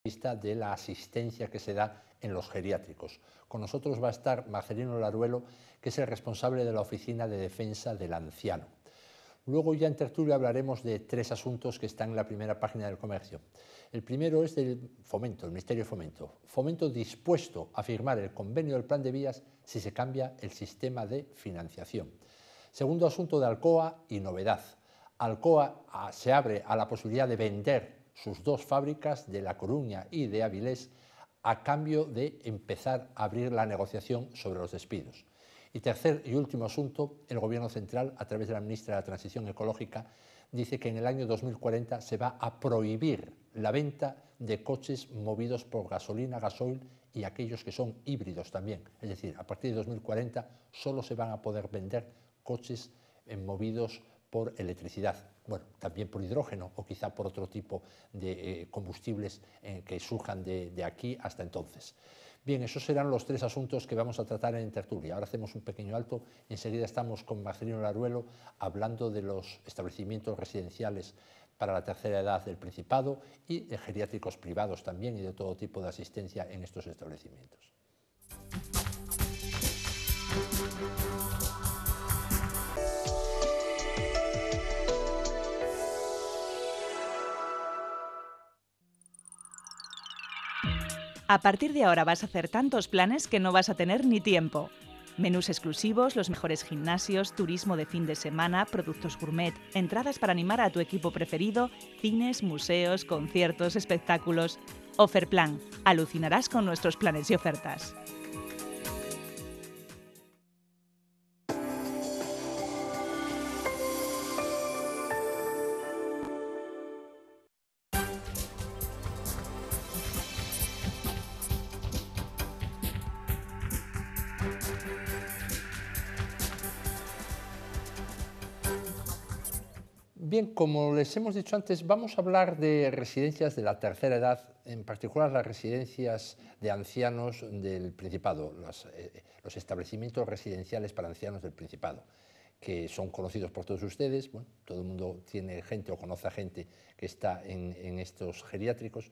vista de la asistencia que se da en los geriátricos. Con nosotros va a estar Marcelino Laruelo, que es el responsable de la Oficina de Defensa del Anciano. Luego ya en tertulia hablaremos de 3 asuntos que están en la primera página del Comercio. El primero es del Fomento, el Ministerio de Fomento. Fomento dispuesto a firmar el convenio del Plan de Vías si se cambia el sistema de financiación. Segundo asunto de Alcoa y novedad. Alcoa se abre a la posibilidad de vender sus 2 fábricas de La Coruña y de Avilés a cambio de empezar a abrir la negociación sobre los despidos. Y tercer y último asunto, el Gobierno central, a través de la ministra de la Transición Ecológica, dice que en el año 2040 se va a prohibir la venta de coches movidos por gasolina, gasoil y aquellos que son híbridos también. Es decir, a partir de 2040 solo se van a poder vender coches movidos por electricidad, bueno, también por hidrógeno o quizá por otro tipo de combustibles que surjan de aquí hasta entonces. Bien, esos serán los 3 asuntos que vamos a tratar en tertulia. Ahora hacemos un pequeño alto y enseguida estamos con Marcelino Laruelo hablando de los establecimientos residenciales para la tercera edad del Principado y de geriátricos privados también y de todo tipo de asistencia en estos establecimientos. A partir de ahora vas a hacer tantos planes que no vas a tener ni tiempo. Menús exclusivos, los mejores gimnasios, turismo de fin de semana, productos gourmet, entradas para animar a tu equipo preferido, cines, museos, conciertos, espectáculos. Offerplan. Alucinarás con nuestros planes y ofertas. Bien, como les hemos dicho antes, vamos a hablar de residencias de la tercera edad, en particular las residencias de ancianos del Principado, los establecimientos residenciales para ancianos del Principado, que son conocidos por todos ustedes. Bueno, todo el mundo tiene gente o conoce a gente que está en estos geriátricos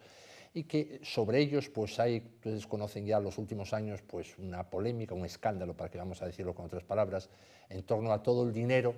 y que sobre ellos pues hay, ustedes conocen ya en los últimos años pues una polémica, un escándalo, para que vamos a decirlo con otras palabras, en torno a todo el dinero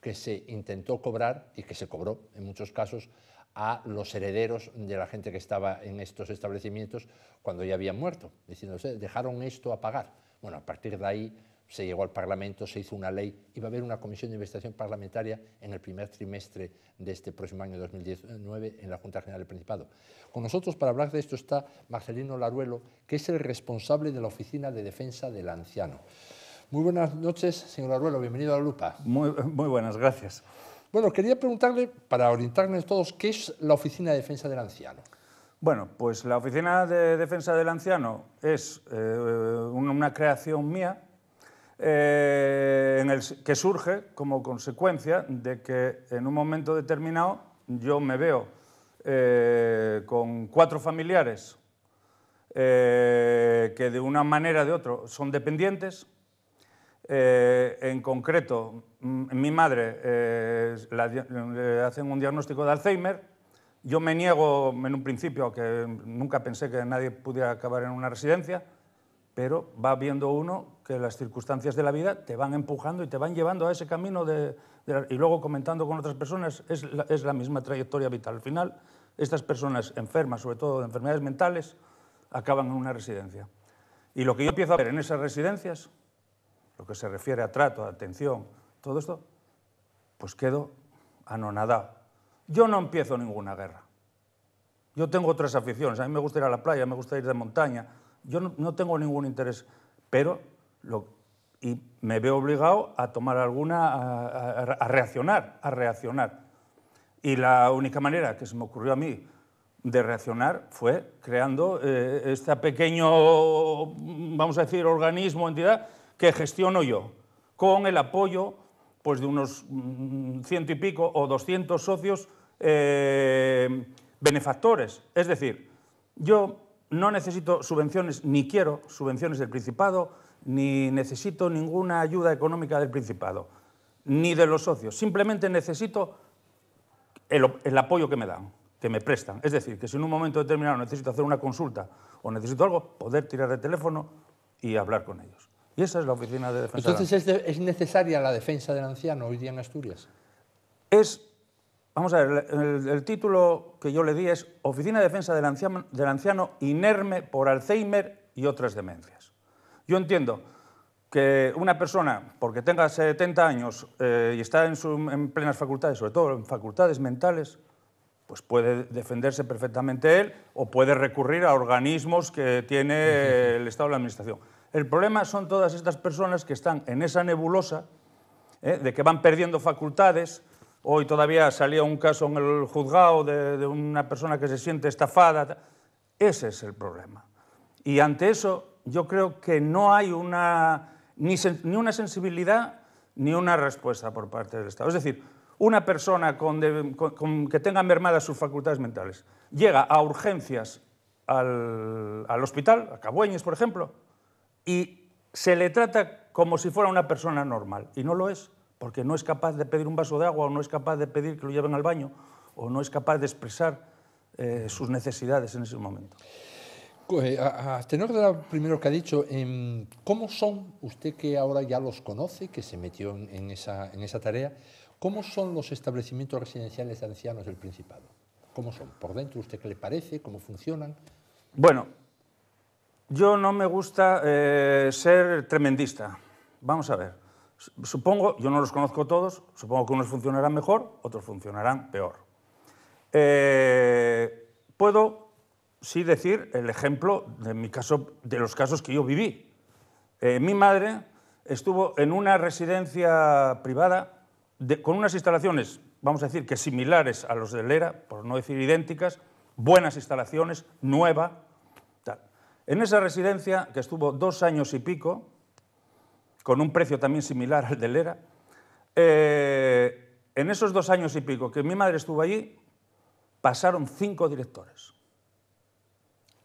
que se intentó cobrar y que se cobró en muchos casos a los herederos de la gente que estaba en estos establecimientos cuando ya habían muerto, diciéndose, dejaron esto a pagar. Bueno, a partir de ahí se llegó al Parlamento, se hizo una ley y va a haber una comisión de investigación parlamentaria en el primer trimestre de este próximo año 2019 en la Junta General del Principado. Con nosotros para hablar de esto está Marcelino Laruelo, que es el responsable de la Oficina de Defensa del Anciano. Muy buenas noches, señor Laruelo, bienvenido a La Lupa. Muy buenas, gracias. Bueno, quería preguntarle, para orientarnos todos, ¿qué es la Oficina de Defensa del Anciano? Bueno, pues la Oficina de Defensa del Anciano es una creación mía que surge como consecuencia de que en un momento determinado yo me veo con 4 familiares que de una manera o de otra son dependientes. En concreto, mi madre le hacen un diagnóstico de Alzheimer. Yo me niego en un principio, que nunca pensé que nadie pudiera acabar en una residencia, pero va viendo uno que las circunstancias de la vida te van empujando y te van llevando a ese camino y luego comentando con otras personas es la misma trayectoria vital. Al final, estas personas enfermas, sobre todo de enfermedades mentales, acaban en una residencia. Y lo que yo empiezo a ver en esas residencias, lo que se refiere a trato, a atención, todo esto, pues quedo anonadado. Yo no empiezo ninguna guerra. Yo tengo otras aficiones. A mí me gusta ir a la playa, me gusta ir de montaña. Yo no tengo ningún interés, pero y me veo obligado a tomar a reaccionar. Y la única manera que se me ocurrió a mí de reaccionar fue creando este pequeño, vamos a decir, organismo, entidad, que gestiono yo, con el apoyo pues, de unos 100 y pico o 200 socios benefactores. Es decir, yo no necesito subvenciones, ni quiero subvenciones del Principado, ni necesito ninguna ayuda económica del Principado, ni de los socios. Simplemente necesito el apoyo que me dan. que me prestan. Es decir, que si en un momento determinado necesito hacer una consulta o necesito algo, poder tirar de teléfono y hablar con ellos. Y esa es la Oficina de Defensa del Anciano. Entonces, ¿es necesaria la defensa del anciano hoy día en Asturias? Vamos a ver, el título que yo le di es Oficina de Defensa del Anciano inerme por Alzheimer y otras demencias. Yo entiendo que una persona, porque tenga 70 años y está en plenas facultades, sobre todo en facultades mentales, pues puede defenderse perfectamente él o puede recurrir a organismos que tiene el Estado de la Administración. El problema son todas estas personas que están en esa nebulosa de que van perdiendo facultades. Hoy todavía salía un caso en el juzgado de una persona que se siente estafada. Ese es el problema. Y ante eso yo creo que no hay ni una sensibilidad ni una respuesta por parte del Estado. Es decir, una persona que tenga mermadas sus facultades mentales llega a urgencias al hospital, a Cabueñes, por ejemplo, y se le trata como si fuera una persona normal, y no lo es, porque no es capaz de pedir un vaso de agua, o no es capaz de pedir que lo lleven al baño, o no es capaz de expresar sus necesidades en ese momento. A tenor de lo primero que ha dicho, ¿cómo son, usted que ahora ya los conoce, que se metió en esa tarea, cómo son los establecimientos residenciales de ancianos del Principado? ¿Cómo son? ¿Por dentro usted qué le parece? ¿Cómo funcionan? Bueno, yo no me gusta ser tremendista. Vamos a ver. Supongo, yo no los conozco todos, supongo que unos funcionarán mejor, otros funcionarán peor. Puedo, sí, decir el ejemplo de mi caso, de los casos que yo viví. Mi madre estuvo en una residencia privada con unas instalaciones, vamos a decir que similares a los de Lera, por no decir idénticas, buenas instalaciones, nueva. Tal. En esa residencia, que estuvo 2 años y pico, con un precio también similar al de Lera, en esos 2 años y pico que mi madre estuvo allí, pasaron 5 directores.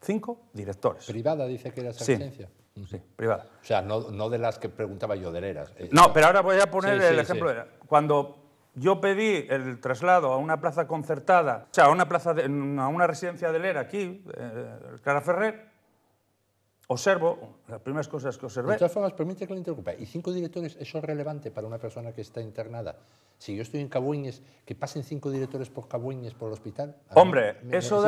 5 directores. ¿Privada dice que era esa residencia? Sí, privada. O sea, no de las que preguntaba yo de Leras. No, pero ahora voy a poner el ejemplo de Lera. Cuando yo pedí el traslado a una plaza concertada, o sea, a una residencia de Lera aquí, Clara Ferrer, observo, las primeras cosas que observé... De todas formas, permite que le interrumpa. ¿Y 5 directores, eso es relevante para una persona que está internada? Si yo estoy en Cabueñes, que pasen 5 directores por Cabueñes, por el hospital... Hombre, eso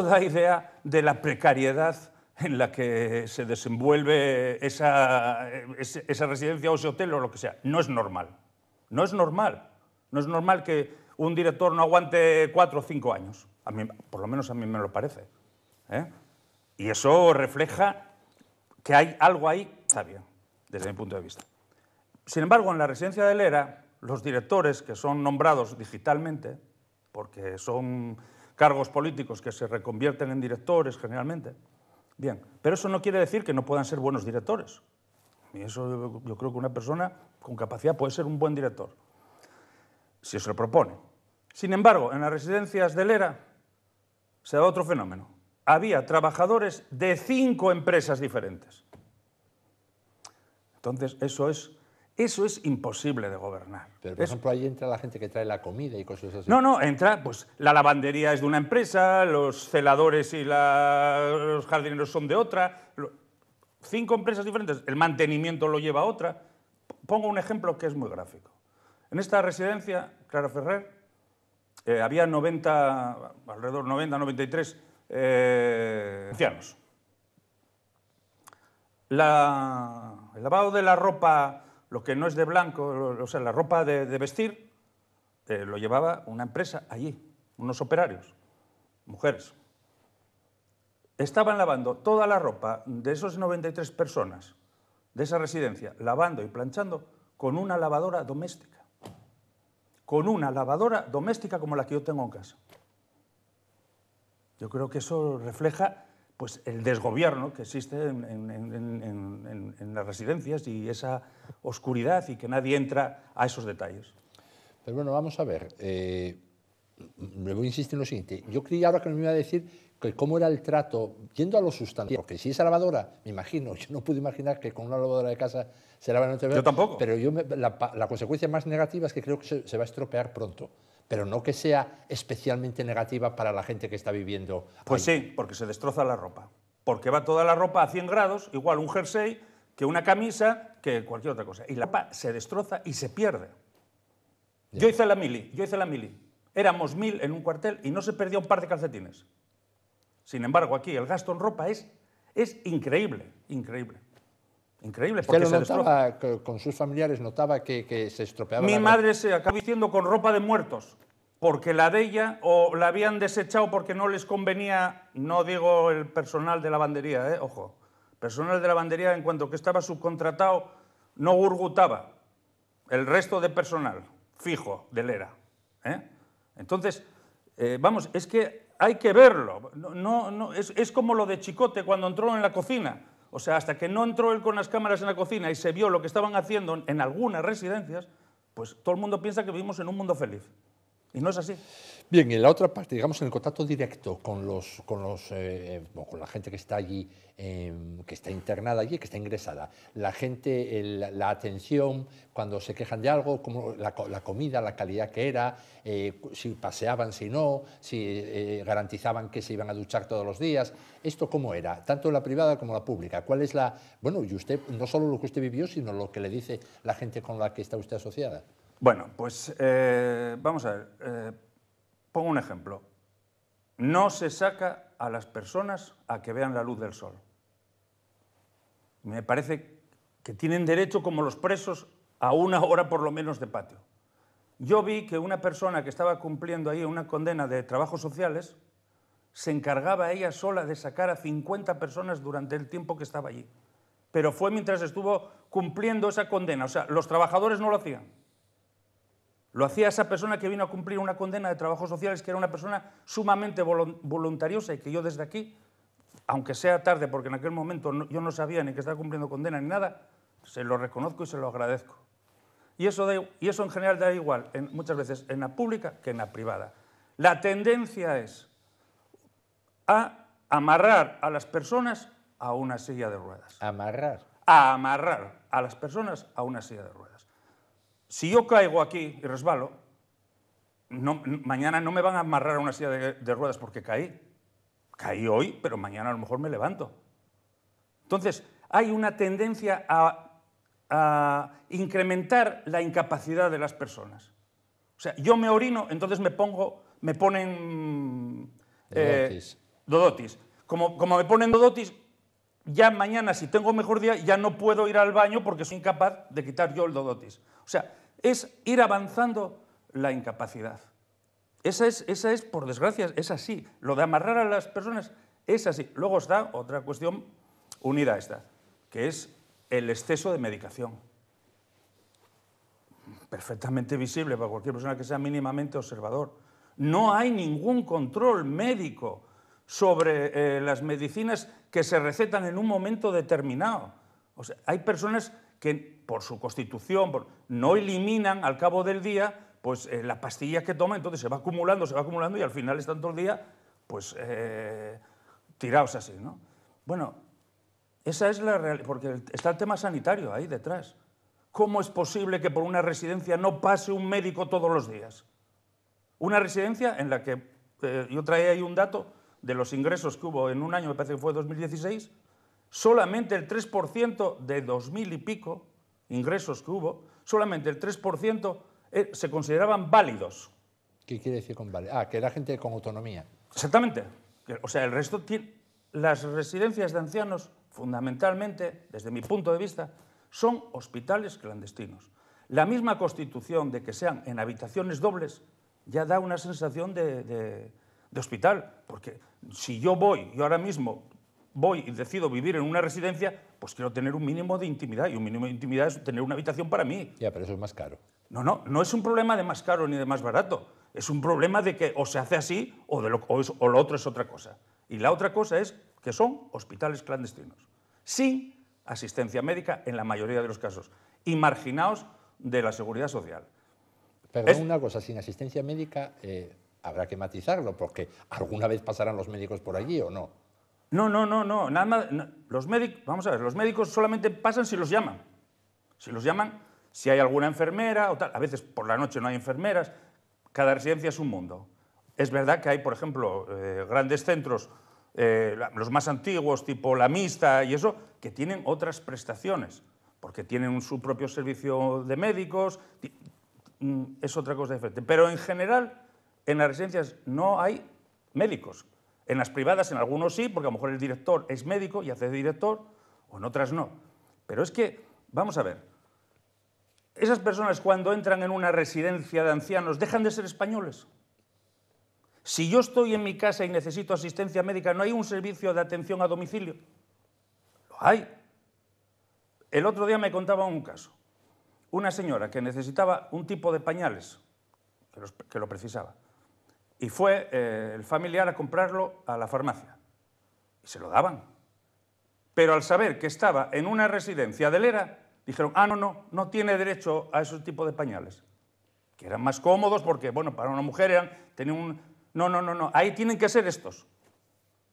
da idea de la precariedad en la que se desenvuelve esa residencia o ese hotel o lo que sea. No es normal. No es normal. No es normal que un director no aguante 4 o 5 años. A mí, por lo menos a mí me lo parece. Y eso refleja que hay algo ahí, está bien, desde mi punto de vista. Sin embargo, en la residencia de Lera, los directores, que son nombrados digitalmente, porque son cargos políticos que se reconvierten en directores generalmente, bien, pero eso no quiere decir que no puedan ser buenos directores. Y eso yo creo que una persona con capacidad puede ser un buen director, si se lo propone. Sin embargo, en las residencias de Lera se da otro fenómeno. Había trabajadores de 5 empresas diferentes. Entonces, eso es imposible de gobernar. Pero, por ejemplo, ahí entra la gente que trae la comida y cosas así. No, entra, pues la lavandería es de una empresa, los celadores y los jardineros son de otra. 5 empresas diferentes, el mantenimiento lo lleva otra. Pongo un ejemplo que es muy gráfico. En esta residencia, Clara Ferrer, había alrededor 90, 93 ancianos. El lavado de la ropa, lo que no es de blanco, o sea, la ropa de vestir, lo llevaba una empresa allí, unos operarios, mujeres. Estaban lavando toda la ropa de esos 93 personas de esa residencia, lavando y planchando con una lavadora doméstica. Con una lavadora doméstica como la que yo tengo en casa. Yo creo que eso refleja pues, el desgobierno que existe en las residencias y esa oscuridad y que nadie entra a esos detalles. Pero bueno, vamos a ver. Me voy a insistir en lo siguiente. Yo creí ahora que me iba a decir que cómo era el trato, yendo a lo sustantivo, porque si esa lavadora, me imagino, yo no pude imaginar que con una lavadora de casa se lavan otra vez. Yo tampoco. Pero la consecuencia más negativa es que creo que se va a estropear pronto. pero no que sea especialmente negativa para la gente que está viviendo Pues ahí. sí, porque se destroza la ropa. Porque va toda la ropa a 100 grados, igual un jersey, que una camisa, que cualquier otra cosa. Y la ropa se destroza y se pierde. Yo hice la mili. Éramos 1000 en un cuartel y no se perdía un par de calcetines. Sin embargo, aquí el gasto en ropa es increíble, increíble. Increíble, porque ¿Usted lo se destroza. notaba con sus familiares? ¿Notaba que se estropeaba Mi la madre se acabó vistiendo con ropa de muertos, porque la de ella o la habían desechado porque no les convenía, no digo el personal de lavandería, ojo, personal de lavandería en cuanto que estaba subcontratado no gurgutaba, el resto de personal fijo del ERA. Entonces, vamos, es que hay que verlo, es como lo de Chicote cuando entró en la cocina. O sea, hasta que no entró él con las cámaras en la cocina y se vio lo que estaban haciendo en algunas residencias, pues todo el mundo piensa que vivimos en un mundo feliz. Y no es así. Bien, y en la otra parte, digamos, en el contacto directo con la gente que está allí, que está internada allí, que está ingresada, la gente, la atención, cuando se quejan de algo, como la comida, la calidad que era, si paseaban, si no, si garantizaban que se iban a duchar todos los días, ¿esto cómo era? Tanto la privada como la pública. ¿Cuál es la...? Bueno, y usted, no solo lo que usted vivió, sino lo que le dice la gente con la que está usted asociada. Bueno, pues vamos a ver, pongo un ejemplo. No se saca a las personas a que vean la luz del sol. Me parece que tienen derecho, como los presos, a 1 hora por lo menos de patio. Yo vi que una persona que estaba cumpliendo ahí una condena de trabajos sociales se encargaba ella sola de sacar a 50 personas durante el tiempo que estaba allí. Pero fue mientras estuvo cumpliendo esa condena. O sea, los trabajadores no lo hacían. Lo hacía esa persona que vino a cumplir una condena de trabajos sociales, que era una persona sumamente voluntariosa y que yo desde aquí, aunque sea tarde, porque en aquel momento yo no sabía ni que estaba cumpliendo condena ni nada, se lo reconozco y se lo agradezco. Y eso en general da igual, muchas veces en la pública que en la privada. La tendencia es a amarrar a las personas a una silla de ruedas. Amarrar. A amarrar a las personas a una silla de ruedas. Si yo caigo aquí y resbalo, mañana no me van a amarrar a una silla de ruedas porque caí. Caí hoy, pero mañana a lo mejor me levanto. Entonces, hay una tendencia a incrementar la incapacidad de las personas. O sea, yo me orino, entonces me ponen dodotis. Como me ponen dodotis, ya mañana, si tengo mejor día, ya no puedo ir al baño porque soy incapaz de quitar yo el dodotis. O sea, es ir avanzando la incapacidad. Esa es, por desgracia, es así. Lo de amarrar a las personas es así. Luego está otra cuestión unida a esta, que es el exceso de medicación. Perfectamente visible para cualquier persona que sea mínimamente observador. No hay ningún control médico sobre las medicinas que se recetan en un momento determinado. O sea, hay personas que por su constitución no eliminan al cabo del día pues, la pastilla que toman, entonces se va acumulando y al final están todo el día pues, tirados así, ¿no? Bueno, esa es la realidad, porque está el tema sanitario ahí detrás. ¿Cómo es posible que por una residencia no pase un médico todos los días? Una residencia en la que, yo traía ahí un dato de los ingresos que hubo en un año, me parece que fue 2016, solamente el 3% de 2000 y pico ingresos que hubo, solamente el 3% se consideraban válidos. ¿Qué quiere decir con válido? Ah, que era gente con autonomía. Exactamente. O sea, el resto, las residencias de ancianos, fundamentalmente, desde mi punto de vista, son hospitales clandestinos. La misma constitución de que sean en habitaciones dobles ya da una sensación de hospital, porque si yo ahora mismo voy y decido vivir en una residencia, pues quiero tener un mínimo de intimidad, y un mínimo de intimidad es tener una habitación para mí. Ya, pero eso es más caro. No es un problema de más caro ni de más barato, es un problema de que o se hace así o lo otro es otra cosa. Y la otra cosa es que son hospitales clandestinos, sin asistencia médica en la mayoría de los casos, y marginados de la seguridad social. Pero una cosa, sin asistencia médica habrá que matizarlo, porque alguna vez pasarán los médicos por allí o no. No, nada más. Los médicos solamente pasan si los llaman. Si los llaman, si hay alguna enfermera o tal. A veces por la noche no hay enfermeras. cada residencia es un mundo. Es verdad que hay, por ejemplo, grandes centros, los más antiguos, tipo La Mixta y eso, que tienen otras prestaciones, porque tienen su propio servicio de médicos, es otra cosa diferente. Pero en general, en las residencias no hay médicos. En las privadas, en algunos sí, porque a lo mejor el director es médico y hace de director, o en otras no. Pero es que, vamos a ver, esas personas cuando entran en una residencia de ancianos dejan de ser españoles. Si yo estoy en mi casa y necesito asistencia médica, ¿no hay un servicio de atención a domicilio? Lo hay. El otro día me contaba un caso. Una señora que necesitaba un tipo de pañales, que lo precisaba, y fue el familiar a comprarlo a la farmacia. Y se lo daban. Pero al saber que estaba en una residencia de Lera, dijeron, no tiene derecho a ese tipo de pañales. Que eran más cómodos porque, bueno, para una mujer tenían un... No, ahí tienen que ser estos.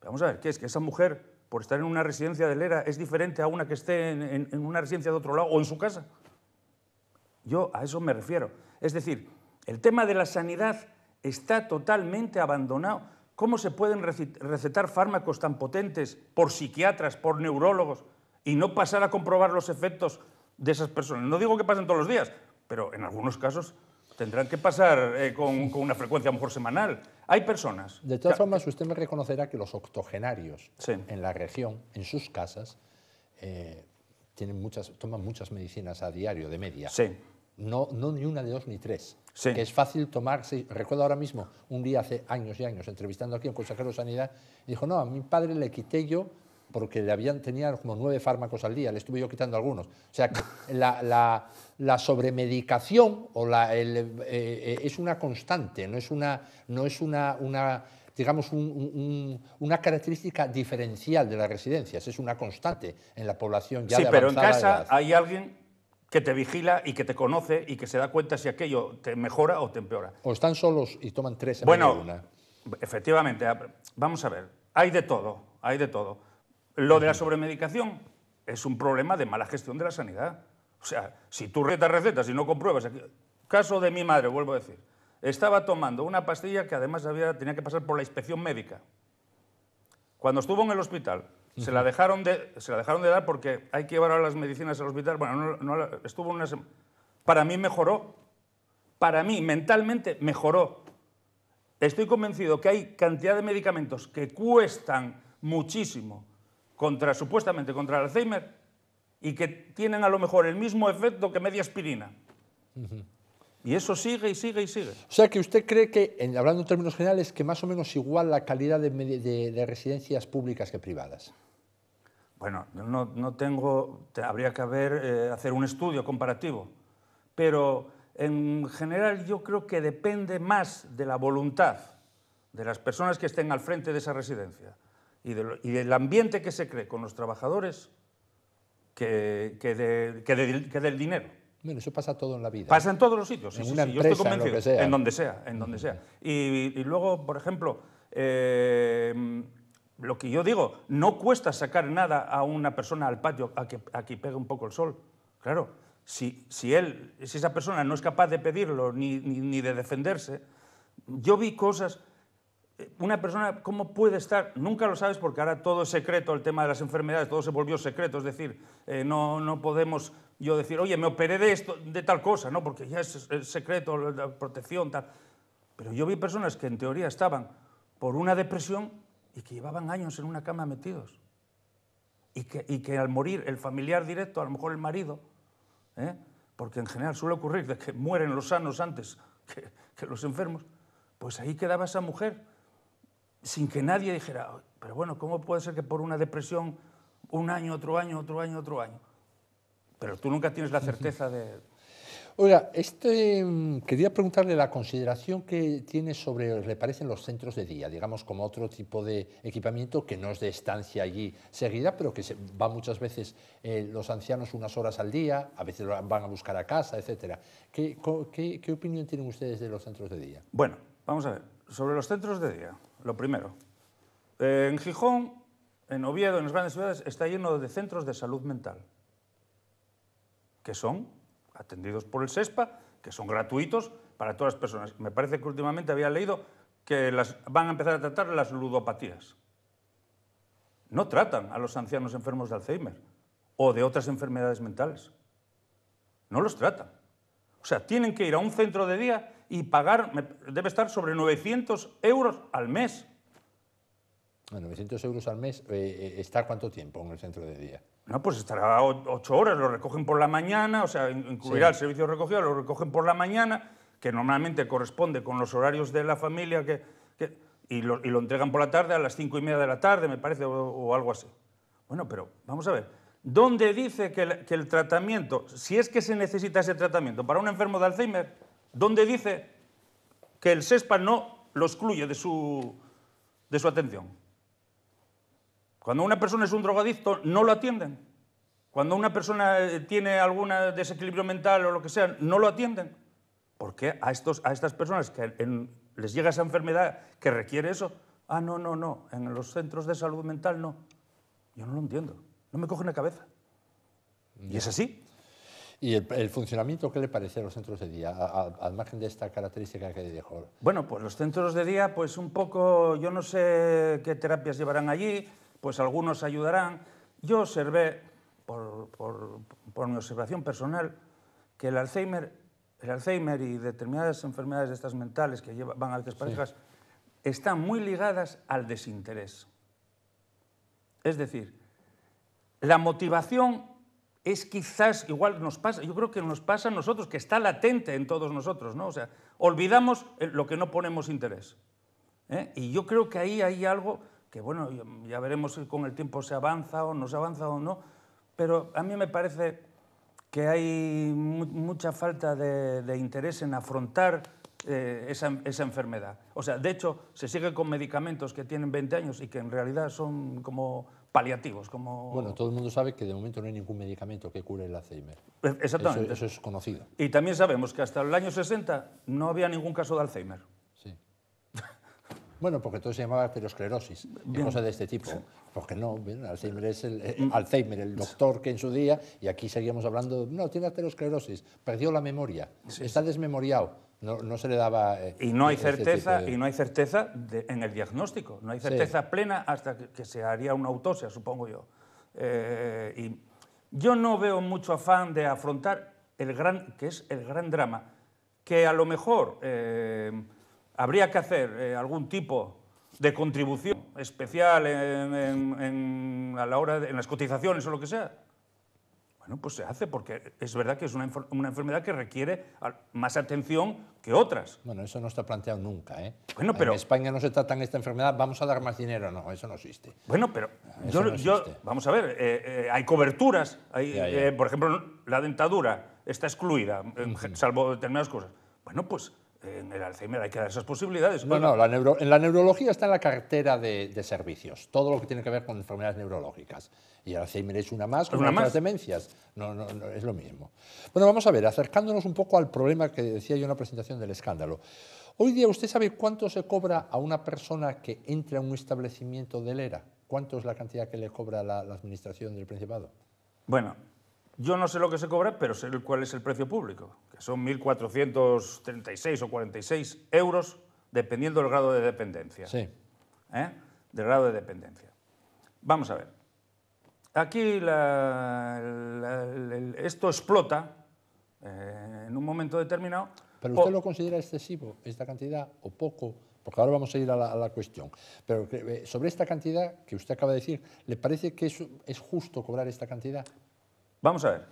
Vamos a ver, ¿qué es? Que esa mujer, por estar en una residencia de Lera, es diferente a una que esté en una residencia de otro lado o en su casa. Yo a eso me refiero. Es decir, el tema de la sanidad está totalmente abandonado. ¿Cómo se pueden recetar fármacos tan potentes por psiquiatras, por neurólogos, y no pasar a comprobar los efectos de esas personas? No digo que pasen todos los días, pero en algunos casos tendrán que pasar con una frecuencia a lo mejor semanal. Hay personas... De todas formas, usted me reconocerá que los octogenarios sí. en la región, en sus casas, toman muchas medicinas a diario, de media. Sí. No ni una, de dos, ni tres. Sí. Que es fácil tomarse. Recuerdo ahora mismo, un día hace años y años, entrevistando aquí a un consejero de Sanidad, dijo, no, a mi padre le quité yo, porque tenía como 9 fármacos al día, le estuve yo quitando algunos. O sea, que la sobremedicación es una constante, no es una digamos, una característica diferencial de las residencias, es una constante en la población ya de avanzada edad. Sí, pero en casa hay alguien que te vigila y que te conoce y que se da cuenta si aquello te mejora o te empeora. O están solos y toman 3 en vez de una. Efectivamente, vamos a ver, hay de todo, hay de todo. Lo de la sobremedicación es un problema de mala gestión de la sanidad. O sea, si tú recetas y no compruebas... Caso de mi madre, vuelvo a decir. Estaba tomando una pastilla que además tenía que pasar por la inspección médica. Cuando estuvo en el hospital, se la dejaron de dar porque hay que llevar a las medicinas al hospital. Bueno, estuvo una semana. Para mí mejoró. Para mí, mentalmente, mejoró. Estoy convencido que hay cantidad de medicamentos que cuestan muchísimo supuestamente contra el Alzheimer y que tienen a lo mejor el mismo efecto que media aspirina. Y eso sigue y sigue y sigue. O sea, que usted cree que, hablando en términos generales, que más o menos igual la calidad de residencias públicas que privadas. Bueno, no tengo... Habría que hacer un estudio comparativo. Pero en general yo creo que depende más de la voluntad de las personas que estén al frente de esa residencia y del ambiente que se cree con los trabajadores que del dinero. Bueno, eso pasa todo en la vida. Pasa en todos los sitios, sí, una sí, empresa, yo estoy convencido. En lo que sea. En donde sea. Y luego, por ejemplo, lo que yo digo, no cuesta sacar nada a una persona al patio a que pegue un poco el sol. Claro, si esa persona no es capaz de pedirlo ni de defenderse, yo vi cosas... Una persona, ¿cómo puede estar? Nunca lo sabes porque ahora todo es secreto, el tema de las enfermedades, todo se volvió secreto, es decir, no podemos yo decir, oye, me operé de esto, de tal cosa, ¿no? Porque ya es secreto, la protección, tal. Pero yo vi personas que en teoría estaban por una depresión y que llevaban años en una cama metidos. Y que al morir el familiar directo, a lo mejor el marido, porque en general suele ocurrir de que mueren los sanos antes que los enfermos, pues ahí quedaba esa mujer, sin que nadie dijera, pero bueno, ¿cómo puede ser que por una depresión un año, otro año, otro año, otro año? Pero tú nunca tienes la certeza de... Oiga, quería preguntarle la consideración que tiene sobre, le parecen los centros de día, digamos como otro tipo de equipamiento que no es de estancia allí seguida, pero que va muchas veces los ancianos unas horas al día, a veces lo van a buscar a casa, etc. ¿Qué opinión tienen ustedes de los centros de día? Bueno, vamos a ver, sobre los centros de día, lo primero. En Gijón, en Oviedo, en las grandes ciudades, está lleno de centros de salud mental, que son atendidos por el SESPA, que son gratuitos, para todas las personas. Me parece que últimamente había leído que van a empezar a tratar las ludopatías. No tratan a los ancianos enfermos de Alzheimer o de otras enfermedades mentales. No los tratan. O sea, tienen que ir a un centro de día y pagar, debe estar sobre 900 euros al mes. Bueno, 900 euros al mes, ¿está cuánto tiempo en el centro de día? No, pues estará 8 horas, lo recogen por la mañana, o sea, incluirá el servicio de recogida, lo recogen por la mañana, que normalmente corresponde con los horarios de la familia, y lo entregan por la tarde a las 5:30 de la tarde, me parece, o algo así. Bueno, pero vamos a ver, ¿dónde dice que el tratamiento, si es que se necesita ese tratamiento para un enfermo de Alzheimer, dónde dice que el SESPA no lo excluye de su atención? Cuando una persona es un drogadicto, no lo atienden. Cuando una persona tiene algún desequilibrio mental o lo que sea, no lo atienden. ¿Por qué a estas personas que les llega esa enfermedad que requiere eso? Ah, no, en los centros de salud mental no. Yo no lo entiendo, no me coge en la cabeza. Y es así. ¿Y el funcionamiento qué le parece a los centros de día, al margen de esta característica que dejó? Bueno, pues los centros de día, pues un poco, yo no sé qué terapias llevarán allí, pues algunos ayudarán. Yo observé, por mi observación personal, que el Alzheimer y determinadas enfermedades de estas mentales que van a altas parejas están muy ligadas al desinterés. Es decir, la motivación es quizás, igual nos pasa, yo creo que nos pasa a nosotros, que está latente en todos nosotros, ¿no? O sea, olvidamos lo que no ponemos interés. Y yo creo que ahí hay algo que, bueno, ya veremos si con el tiempo se avanza o no se avanza o no, pero a mí me parece que hay mucha falta de interés en afrontar esa enfermedad. O sea, de hecho, se sigue con medicamentos que tienen 20 años y que en realidad son como paliativos. Bueno, todo el mundo sabe que de momento no hay ningún medicamento que cure el Alzheimer. Exactamente. Eso es conocido. Y también sabemos que hasta el año 60 no había ningún caso de Alzheimer. Sí. Bueno, porque todo se llamaba aterosclerosis, y cosas de este tipo. Sí. Porque no, bien, Alzheimer es el doctor que en su día, y aquí seguíamos hablando, no, tiene aterosclerosis, perdió la memoria, está desmemoriado, no se le daba... y no hay certeza, en el diagnóstico, no hay certeza plena hasta que se haría una autopsia, supongo yo. Y yo no veo mucho afán de afrontar que es el gran drama, que a lo mejor... habría que hacer algún tipo de contribución especial en las cotizaciones o lo que sea. Bueno, pues se hace, porque es verdad que es una enfermedad que requiere más atención que otras. Bueno, eso no está planteado nunca, ¿eh? Bueno, pero, en España no se trata esta enfermedad, vamos a dar más dinero, no, eso no existe. Bueno, pero vamos a ver, hay coberturas, por ejemplo, la dentadura está excluida, salvo determinadas cosas. Bueno, pues... en el Alzheimer hay que dar esas posibilidades. No, en la neurología está en la cartera de servicios, todo lo que tiene que ver con enfermedades neurológicas. Y el Alzheimer es una más, como las demencias. No, es lo mismo. Bueno, vamos a ver, acercándonos un poco al problema que decía yo en la presentación del escándalo. Hoy día, ¿usted sabe cuánto se cobra a una persona que entra a un establecimiento del ERA? ¿Cuánto es la cantidad que le cobra la Administración del Principado? Bueno, yo no sé lo que se cobra, pero sé cuál es el precio público, que son 1.436 o 46 euros, dependiendo del grado de dependencia. Sí. Del grado de dependencia. Vamos a ver. Aquí esto explota en un momento determinado. ¿Pero usted lo considera excesivo, esta cantidad, o poco? Porque ahora vamos a ir a la cuestión. Pero sobre esta cantidad que usted acaba de decir, ¿le parece que es justo cobrar esta cantidad? Vamos a ver,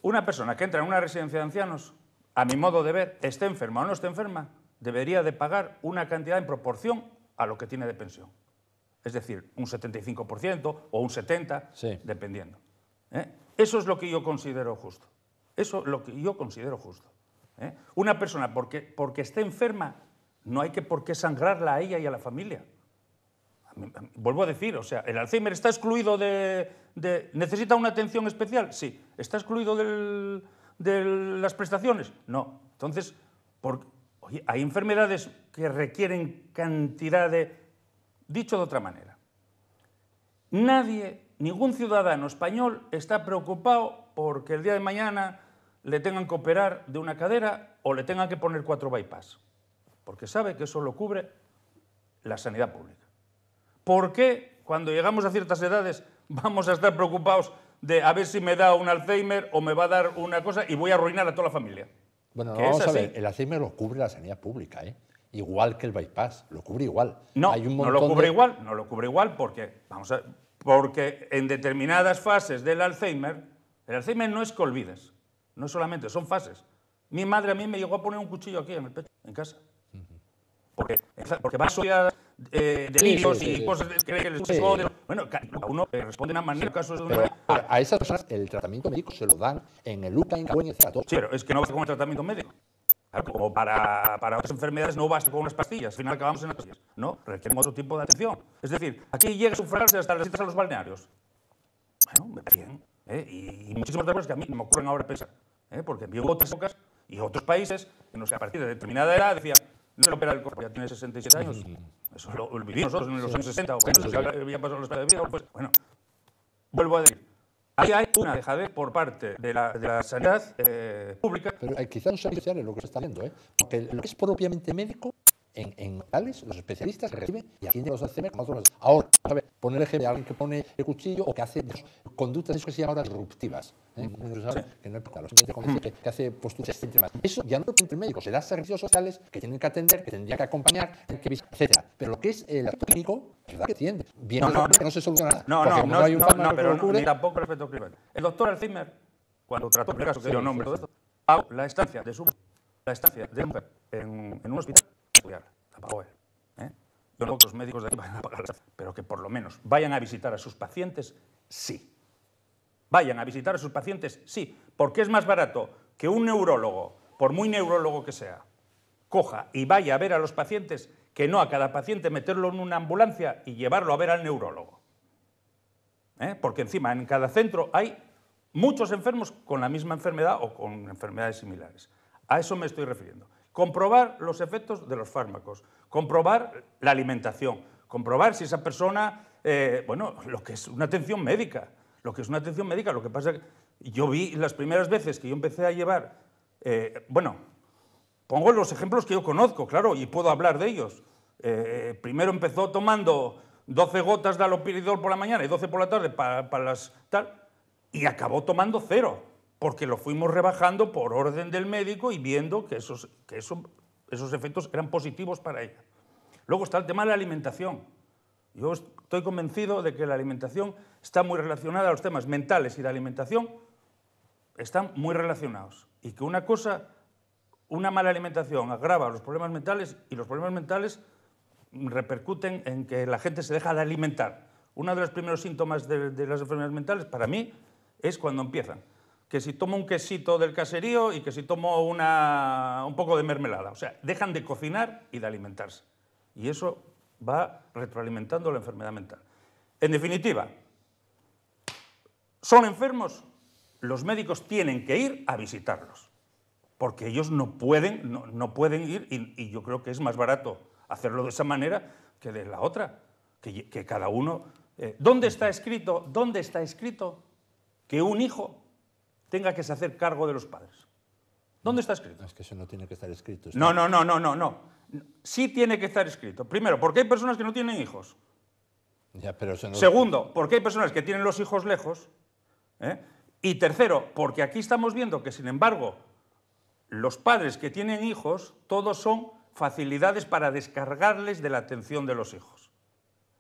una persona que entra en una residencia de ancianos, a mi modo de ver, esté enferma o no esté enferma, debería de pagar una cantidad en proporción a lo que tiene de pensión. Es decir, un 75% o un 70%, dependiendo. Eso es lo que yo considero justo. Eso es lo que yo considero justo. Una persona, porque esté enferma, no hay por qué sangrarla a ella y a la familia. Vuelvo a decir, o sea, ¿el Alzheimer está excluido ¿necesita una atención especial? Sí. ¿Está excluido de las prestaciones? No. Entonces, oye, hay enfermedades que requieren cantidad de... Dicho de otra manera, ningún ciudadano español está preocupado porque el día de mañana le tengan que operar de una cadera o le tengan que poner 4 bypass, porque sabe que eso lo cubre la sanidad pública. ¿Por qué cuando llegamos a ciertas edades vamos a estar preocupados de a ver si me da un Alzheimer o me va a dar una cosa y voy a arruinar a toda la familia? Bueno, no, vamos a ver, el Alzheimer lo cubre la sanidad pública, igual que el bypass, lo cubre igual. No, no lo cubre igual, no lo cubre igual porque, porque en determinadas fases del Alzheimer, el Alzheimer no es que olvides, no solamente, son fases. Mi madre a mí me llegó a poner un cuchillo aquí en el pecho, en casa. Porque va asociada delirios y cosas que les bueno, uno responde de una manera, casos de una manera. A esas personas el tratamiento médico se lo dan en el UCA, en Cagüen, etc. Sí, pero es que no basta con el tratamiento médico. Claro, como para otras enfermedades no basta con unas pastillas, al final acabamos en las pastillas. No, requerimos otro tipo de atención. Es decir, aquí llega a sufragarse hasta las citas a los balnearios. Bueno, me bien. Y muchísimas otras cosas que a mí me ocurren ahora pensar. Porque vi otras épocas y otros países en los que a partir de determinada edad decían no se le opera el cuerpo, ya tiene 67 años. Eso lo vivimos nosotros en los años 60 o cuando ya habían pasado los planes de vida. Pues, bueno, vuelvo a decir, ahí hay una dejadez por parte de la sanidad pública. Pero quizás no sea especial lo que se está viendo, porque lo que es propiamente médico, en hospitales, los especialistas reciben y atienden los Alzheimer como otros. Ahora, a ver, poner el ejemplo de alguien que pone el cuchillo o que hace conductas, eso que se llama ahora disruptivas. Que no es para los que hace posturas excéntricas. Eso ya no lo puede el médico, será servicios sociales que tienen que atender, que tendrían que acompañar, etc. Pero lo que es el acto clínico, ¿verdad que atiende? Bien, que no se soluciona nada. No, pero ni tampoco respeto Climent. El doctor Alzheimer, cuando trató el caso que dio nombre, pagó la estancia de la mujer en un hospital. La pagó él. Yo no creo que los médicos de aquí vayan a pagar, pero que por lo menos vayan a visitar a sus pacientes, sí. Vayan a visitar a sus pacientes, sí, porque es más barato que un neurólogo, por muy neurólogo que sea, coja y vaya a ver a los pacientes, que no a cada paciente meterlo en una ambulancia y llevarlo a ver al neurólogo. Porque encima en cada centro hay muchos enfermos con la misma enfermedad o con enfermedades similares. A eso me estoy refiriendo. Comprobar los efectos de los fármacos, comprobar la alimentación, comprobar si esa persona, lo que es una atención médica, lo que pasa es que yo vi las primeras veces que yo empecé a llevar, pongo los ejemplos que yo conozco, claro, y puedo hablar de ellos. Primero empezó tomando 12 gotas de haloperidol por la mañana y 12 por la tarde para las tal, y acabó tomando 0. Porque lo fuimos rebajando por orden del médico y viendo que esos efectos eran positivos para ella. Luego está el tema de la alimentación. Yo estoy convencido de que la alimentación está muy relacionada a los temas mentales y la alimentación están muy relacionados. Y que una mala alimentación agrava los problemas mentales y los problemas mentales repercuten en que la gente se deja de alimentar. Uno de los primeros síntomas de las enfermedades mentales, para mí, es cuando empiezan. Que si tomo un quesito del caserío y que si tomo un poco de mermelada. O sea, dejan de cocinar y de alimentarse. Y eso va retroalimentando la enfermedad mental. En definitiva, ¿son enfermos? Los médicos tienen que ir a visitarlos. Porque ellos no pueden ir y yo creo que es más barato hacerlo de esa manera que de la otra. Que cada uno... ¿Dónde está escrito que un hijo tenga que se hacer cargo de los padres? ¿Dónde está escrito? Es que eso no tiene que estar escrito. No. Sí tiene que estar escrito. Primero, porque hay personas que no tienen hijos. Ya, pero eso no... Segundo, porque hay personas que tienen los hijos lejos. Y tercero, porque aquí estamos viendo que, sin embargo, los padres que tienen hijos, todos son facilidades para descargarles de la atención de los hijos.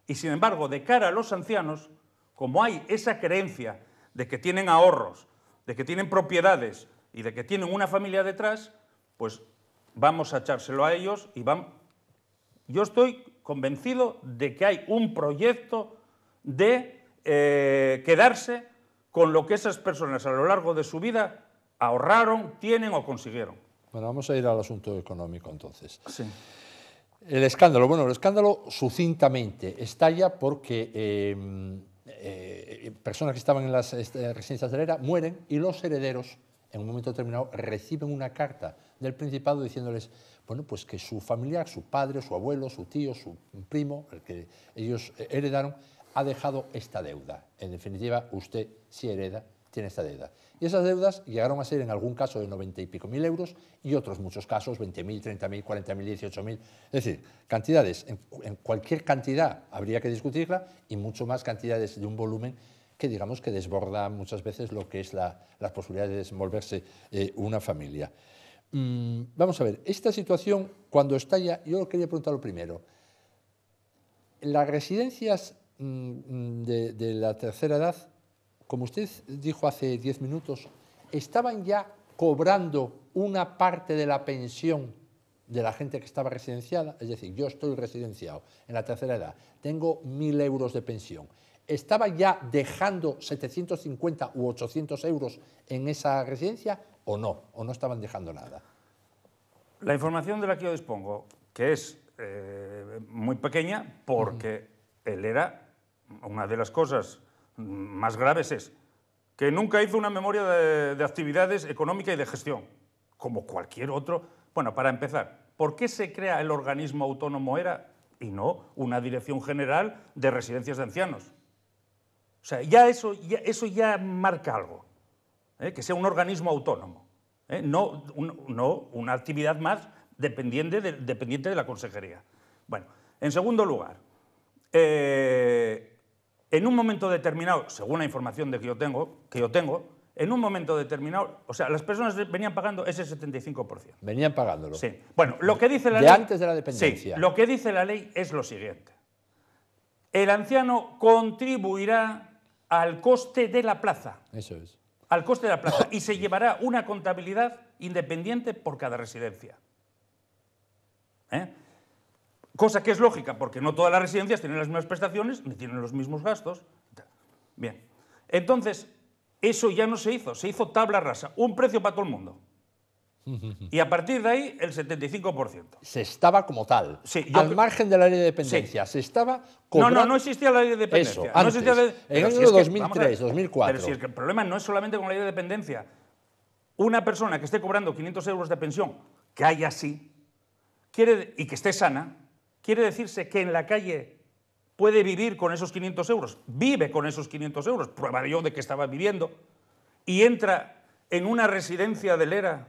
Y, sin embargo, de cara a los ancianos, como hay esa creencia de que tienen ahorros, de que tienen propiedades y de que tienen una familia detrás, pues vamos a echárselo a ellos y vamos... Yo estoy convencido de que hay un proyecto de quedarse con lo que esas personas a lo largo de su vida ahorraron, tienen o consiguieron. Bueno, vamos a ir al asunto económico entonces. Sí. El escándalo, el escándalo sucintamente estalla porque personas que estaban en las residencias de ERA mueren y los herederos, en un momento determinado, reciben una carta del Principado diciéndoles, bueno, pues que su familiar, su padre, su abuelo, su tío, su primo, el que ellos heredaron, ha dejado esta deuda. En definitiva, usted, si hereda, tiene esta deuda. Y esas deudas llegaron a ser en algún caso de 90 y pico mil euros y otros muchos casos 20.000, 30.000, 40.000, 18.000. Es decir, cantidades, en cualquier cantidad habría que discutirla y mucho más cantidades de un volumen que digamos que desborda muchas veces lo que es las posibilidades de desenvolverse una familia. Vamos a ver, esta situación cuando estalla, yo quería preguntar lo primero. Las residencias de la tercera edad, como usted dijo hace 10 minutos, estaban ya cobrando una parte de la pensión de la gente que estaba residenciada. Es decir, yo estoy residenciado en la tercera edad, tengo 1.000 euros de pensión. ¿Estaba ya dejando 750 u 800 euros en esa residencia o no? ¿O no estaban dejando nada? La información de la que yo dispongo, que es muy pequeña, porque él era, una de las cosas más graves es que nunca hizo una memoria de actividades económica y de gestión, como cualquier otro. Bueno, para empezar, ¿por qué se crea el organismo autónomo ERA y no una dirección general de residencias de ancianos? O sea, eso ya marca algo, que sea un organismo autónomo, no una actividad más dependiente de la consejería. Bueno, en segundo lugar, en un momento determinado, según la información que yo tengo, en un momento determinado, o sea, las personas venían pagando ese 75%. Venían pagándolo. Sí. Bueno, lo que dice la ley... De antes de la dependencia. Sí, lo que dice la ley es lo siguiente. El anciano contribuirá al coste de la plaza. Eso es. Al coste de la plaza. Y se llevará una contabilidad independiente por cada residencia. Cosa que es lógica, porque no todas las residencias tienen las mismas prestaciones, ni tienen los mismos gastos. Bien. Entonces, eso ya no se hizo tabla rasa, un precio para todo el mundo. Y a partir de ahí, el 75%. Se estaba como tal, sí, al margen de la ley de dependencia. Sí. Se estaba cobrando... No existía la ley de dependencia. Eso, antes, en el año 2003, 2004. Pero si es que el problema no es solamente con la ley de dependencia. Una persona que esté cobrando 500 euros de pensión, que haya así, y que esté sana, quiere decirse que en la calle puede vivir con esos 500 euros, vive con esos 500 euros, prueba yo de que estaba viviendo, y entra en una residencia del ERA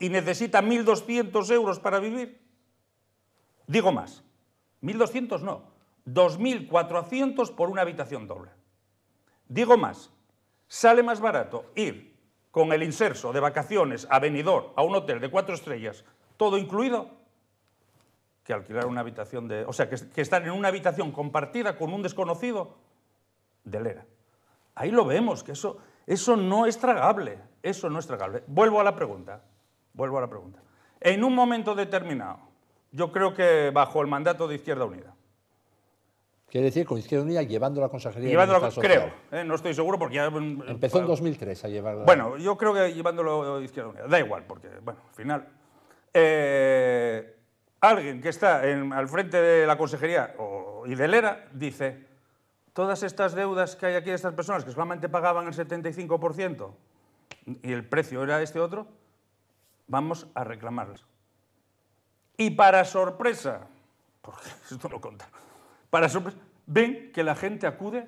y necesita 1.200 euros para vivir. Digo más, 1.200 no, 2.400 por una habitación doble. Digo más, sale más barato ir con el inserso de vacaciones a Benidorm, a un hotel de 4 estrellas, todo incluido, que alquilar una habitación de... O sea, que estar en una habitación compartida con un desconocido del ERA. Ahí lo vemos, que eso no es tragable. Eso no es tragable. Vuelvo a la pregunta. En un momento determinado, yo creo que bajo el mandato de Izquierda Unida. Quiere decir, con Izquierda Unida llevando la consejería de Bienestar Social. Creo, no estoy seguro porque ya... Empezó en 2003 a llevarla... Bueno, yo creo que llevándolo a Izquierda Unida. Da igual, porque, bueno, al final... alguien que está al frente de la consejería y del ERA dice, todas estas deudas que hay aquí de estas personas que solamente pagaban el 75% y el precio era este otro, vamos a reclamarlas. Y para sorpresa, porque esto lo conta, para sorpresa, ven que la gente acude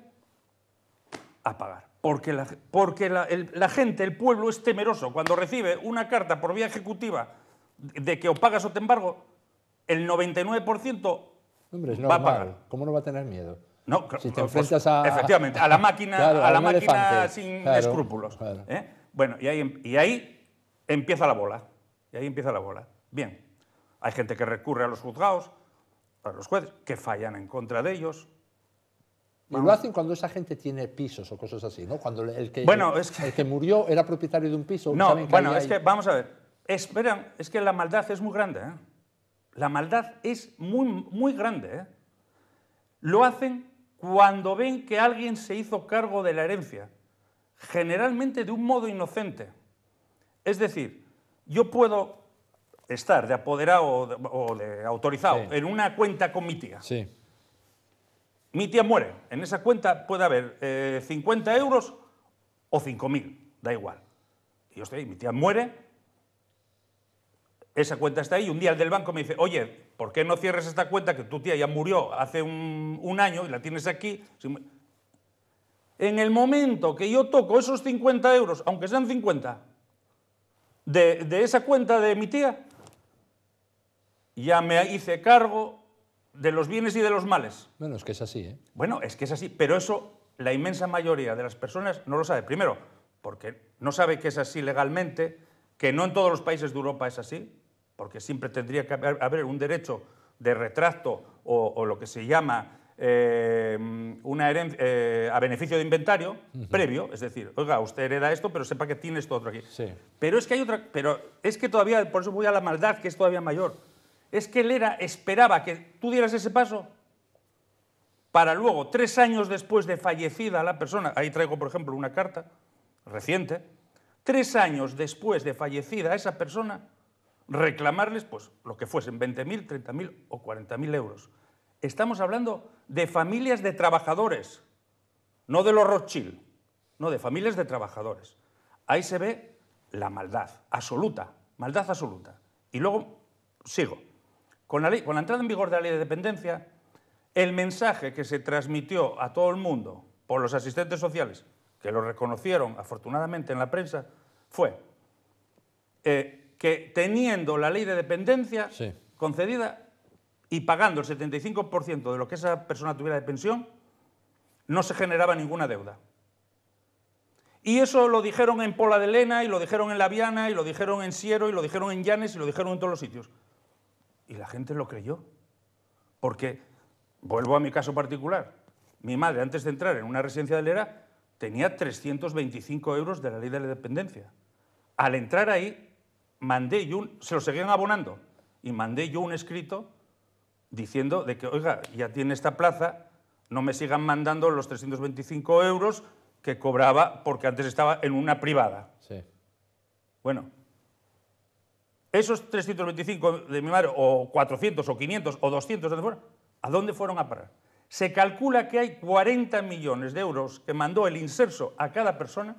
a pagar. Porque la gente, el pueblo es temeroso. Cuando recibe una carta por vía ejecutiva de que o pagas o te embargo, el 99% Hombre, es va a pagar. ¿Cómo no va a tener miedo? No, si te enfrentas a... Efectivamente, a la máquina, claro, a la máquina sin escrúpulos. Claro. Bueno, y ahí empieza la bola. Bien, hay gente que recurre a los juzgados, a los jueces, que fallan en contra de ellos. Y lo hacen cuando esa gente tiene pisos o cosas así, ¿no? Cuando el que murió era propietario de un piso. No, bueno, es que, vamos a ver, esperan, es que la maldad es muy grande, ¿eh? La maldad es muy, muy grande, ¿eh? Lo hacen cuando ven que alguien se hizo cargo de la herencia, generalmente de un modo inocente. Es decir, yo puedo estar de apoderado o de autorizado en una cuenta con mi tía. Sí. Mi tía muere. En esa cuenta puede haber 50 euros o 5.000, da igual. Y yo estoy ahí, mi tía muere, esa cuenta está ahí, y un día el del banco me dice, oye, ¿por qué no cierres esta cuenta que tu tía ya murió hace un año y la tienes aquí? En el momento que yo toco esos 50 euros, aunque sean 50, de esa cuenta de mi tía, ya me hice cargo de los bienes y de los males. Bueno, es que es así, ¿eh? Bueno, es que es así, pero eso la inmensa mayoría de las personas no lo sabe. Primero, porque no sabe que es así legalmente, que no en todos los países de Europa es así, porque siempre tendría que haber un derecho de retracto o lo que se llama una herencia a beneficio de inventario previo, es decir, oiga, usted hereda esto, pero sepa que tiene esto otro aquí. Sí. Pero es que hay otra, pero es que todavía, por eso voy a la maldad, que es todavía mayor. Es que él esperaba que tú dieras ese paso para luego, 3 años después de fallecida la persona, ahí traigo, por ejemplo, una carta reciente, 3 años después de fallecida esa persona, reclamarles, pues, lo que fuesen, 20.000, 30.000 o 40.000 euros. Estamos hablando de familias de trabajadores, no de los Rothschild, no, de familias de trabajadores. Ahí se ve la maldad absoluta, maldad absoluta. Y luego, sigo. Con la entrada en vigor de la ley de dependencia, el mensaje que se transmitió a todo el mundo por los asistentes sociales, que lo reconocieron afortunadamente en la prensa, fue que teniendo la ley de dependencia concedida y pagando el 75% de lo que esa persona tuviera de pensión, no se generaba ninguna deuda. Y eso lo dijeron en Pola de Lena, y lo dijeron en La Viana, y lo dijeron en Siero, y lo dijeron en Llanes, y lo dijeron en todos los sitios. Y la gente lo creyó. Porque, vuelvo a mi caso particular, mi madre, antes de entrar en una residencia de Lera, tenía 325 euros de la ley de la dependencia. Al entrar ahí, mandé yo se lo seguían abonando, y mandé yo un escrito diciendo de que, oiga, ya tiene esta plaza, no me sigan mandando los 325 euros que cobraba porque antes estaba en una privada. Sí. Bueno, esos 325 de mi madre, o 400, o 500, o 200, ¿a dónde fueron a parar? Se calcula que hay 40 millones de euros que mandó el Inserso a cada persona,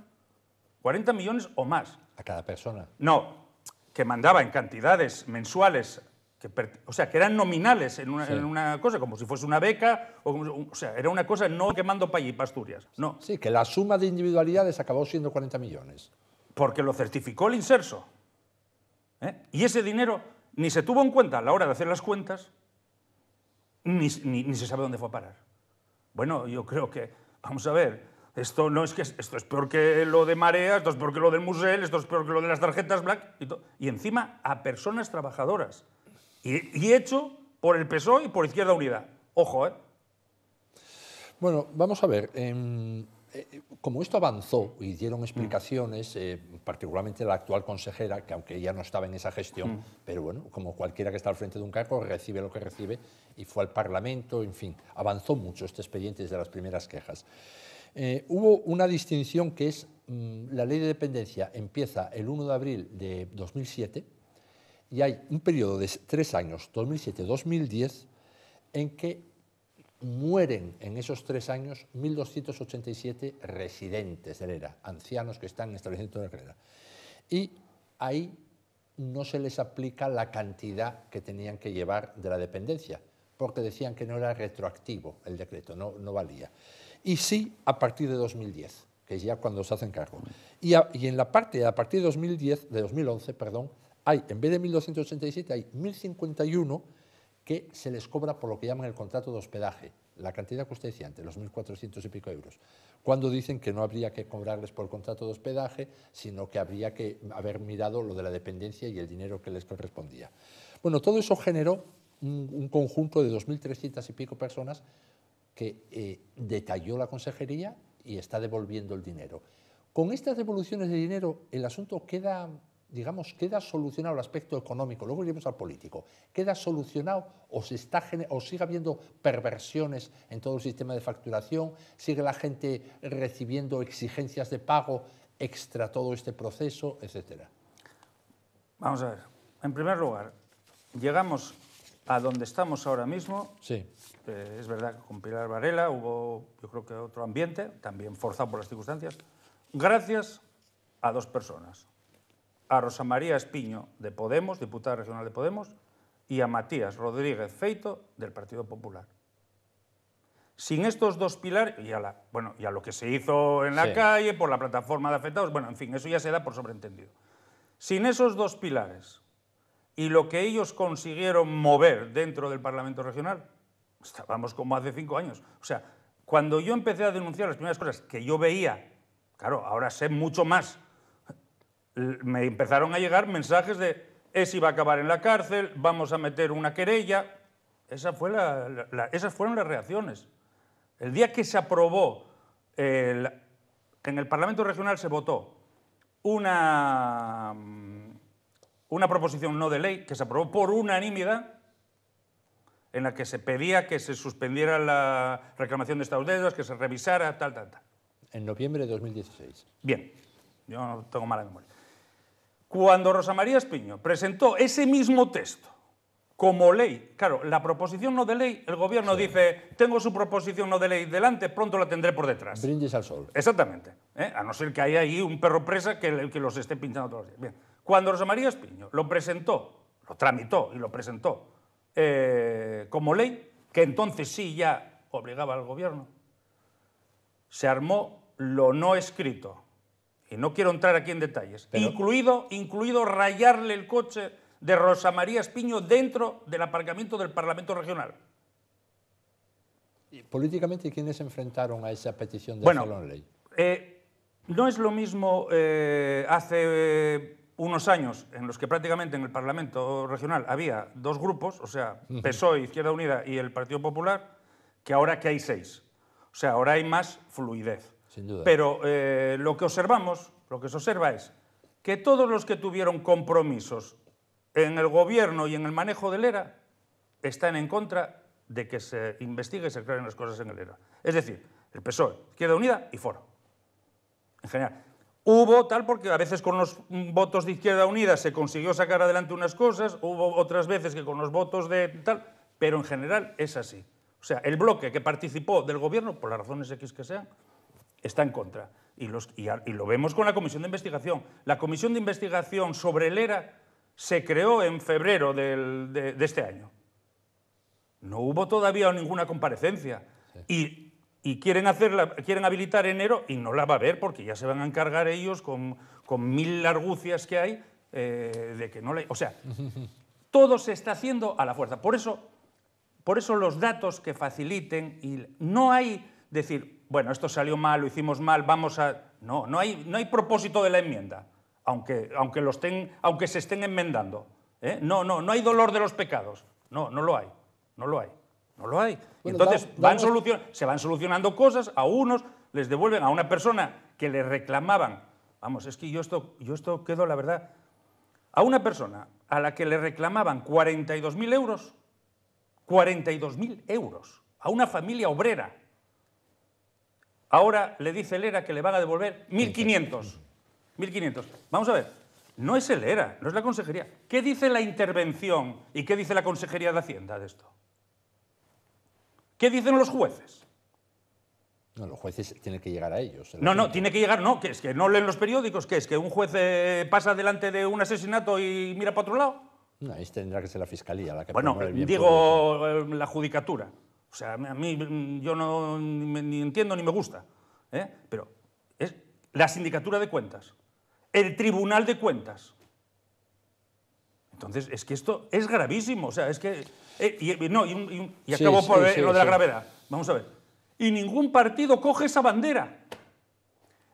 40 millones o más. ¿A cada persona? No, que mandaba en cantidades mensuales, o sea, que eran nominales en una cosa, como si fuese una beca, o sea, era una cosa no que mando para allí, para Asturias, no. Sí, que la suma de individualidades acabó siendo 40 millones. Porque lo certificó el Inserso. Y ese dinero ni se tuvo en cuenta a la hora de hacer las cuentas, ni se sabe dónde fue a parar. Bueno, yo creo que, vamos a ver, esto es peor que lo de Marea, esto es peor que lo del Musel, esto es peor que lo de las tarjetas Black, y encima a personas trabajadoras. Y hecho por el PSOE y por Izquierda Unida. Ojo, ¿eh? Bueno, vamos a ver. Como esto avanzó y dieron explicaciones, particularmente la actual consejera, que aunque ella no estaba en esa gestión, pero bueno, como cualquiera que está al frente de un cargo, recibe lo que recibe y fue al Parlamento, en fin, avanzó mucho este expediente desde las primeras quejas. Hubo una distinción que es, la ley de dependencia empieza el 1 de abril de 2007 y hay un periodo de 3 años, 2007-2010, en que mueren en esos 3 años 1.287 residentes de Lera, ancianos que están en establecimientos de Lera. Y ahí no se les aplica la cantidad que tenían que llevar de la dependencia, porque decían que no era retroactivo el decreto, no valía. Y sí a partir de 2010, que es ya cuando se hacen cargo. Y en la parte, a partir de 2011, hay, en vez de 1.287, hay 1.051 que se les cobra por lo que llaman el contrato de hospedaje, la cantidad que usted decía antes, los 1.400 y pico euros, cuando dicen que no habría que cobrarles por el contrato de hospedaje, sino que habría que haber mirado lo de la dependencia y el dinero que les correspondía. Bueno, todo eso generó un conjunto de 2.300 y pico personas que detalló la consejería y está devolviendo el dinero. Con estas devoluciones de dinero, el asunto queda, digamos, queda solucionado el aspecto económico, luego iremos al político, queda solucionado o sigue habiendo perversiones en todo el sistema de facturación, sigue la gente recibiendo exigencias de pago extra todo este proceso, etcétera. Vamos a ver, en primer lugar, llegamos a donde estamos ahora mismo. Sí. Es verdad que con Pilar Varela hubo, yo creo que otro ambiente, también forzado por las circunstancias, gracias a 2 personas. A Rosa María Espiño, de Podemos, diputada regional de Podemos, y a Matías Rodríguez Feito, del Partido Popular. Sin estos dos pilares, y a lo que se hizo en la calle, por la plataforma de afectados, bueno, en fin, eso ya se da por sobreentendido. Sin esos dos pilares y lo que ellos consiguieron mover dentro del Parlamento Regional, estábamos como hace 5 años. O sea, cuando yo empecé a denunciar las primeras cosas que yo veía, claro, ahora sé mucho más, me empezaron a llegar mensajes de ese iba a acabar en la cárcel, vamos a meter una querella. Esas fueron las reacciones. El día que se aprobó, en el Parlamento Regional se votó una proposición no de ley que se aprobó por unanimidad, en la que se pedía que se suspendiera la reclamación de estas deudas, que se revisara, tal. En noviembre de 2016. Bien, yo no tengo mala memoria. Cuando Rosa María Espiño presentó ese mismo texto como ley, claro, la proposición no de ley, el gobierno dice, tengo su proposición no de ley delante, pronto la tendré por detrás. Brindis al sol. Exactamente, a no ser que haya ahí un perro presa que los esté pinchando todos los días. Bien. Cuando Rosa María Espiño lo presentó, lo tramitó y lo presentó como ley, que entonces sí ya obligaba al gobierno, se armó lo no escrito. Y no quiero entrar aquí en detalles, pero incluido rayarle el coche de Rosa María Espiño dentro del aparcamiento del Parlamento Regional. ¿Y políticamente quiénes se enfrentaron a esa petición de salón ley? No es lo mismo hace unos años en los que prácticamente en el Parlamento Regional había 2 grupos, o sea, PSOE, Izquierda Unida y el Partido Popular, que ahora que hay 6. O sea, ahora hay más fluidez. Sin duda. Pero lo que se observa es que todos los que tuvieron compromisos en el gobierno y en el manejo del ERA están en contra de que se investigue y se aclaren las cosas en el ERA. Es decir, el PSOE, Izquierda Unida y Foro. En general. Hubo tal porque a veces con los votos de Izquierda Unida se consiguió sacar adelante unas cosas, hubo otras veces que con los votos de tal, pero en general es así. O sea, el bloque que participó del gobierno, por las razones X que sean, está en contra. Y lo vemos con la comisión de investigación. La comisión de investigación sobre el ERA se creó en febrero de este año. No hubo todavía ninguna comparecencia. Sí. Y quieren habilitar enero y no la va a haber porque ya se van a encargar ellos con 1000 argucias que hay de que no le... O sea, todo se está haciendo a la fuerza. Por eso los datos que faciliten, y no hay decir, bueno, esto salió mal, lo hicimos mal, vamos a... No hay propósito de la enmienda, aunque se estén enmendando. No hay dolor de los pecados. No lo hay. Y entonces se van solucionando cosas, a unos les devuelven a una persona que le reclamaban. Vamos, es que yo esto quedo, la verdad, a una persona a la que le reclamaban 42.000 euros, 42.000 euros, a una familia obrera. Ahora le dice el ERA que le van a devolver 1.500. 1.500. Vamos a ver, no es el ERA, no es la Consejería. ¿Qué dice la intervención y qué dice la Consejería de Hacienda de esto? ¿Qué dicen los jueces? No, los jueces tienen que llegar a ellos. Tiene que llegar, que es que no leen los periódicos, que es que un juez pasa delante de un asesinato y mira para otro lado. No, ahí tendrá que ser la Fiscalía la que promueve el bien público. La Judicatura. O sea, a mí yo ni entiendo ni me gusta. Pero es la Sindicatura de Cuentas, el Tribunal de Cuentas. Entonces, es que esto es gravísimo. O sea, es que... acabo por lo de la gravedad. Vamos a ver. Y ningún partido coge esa bandera.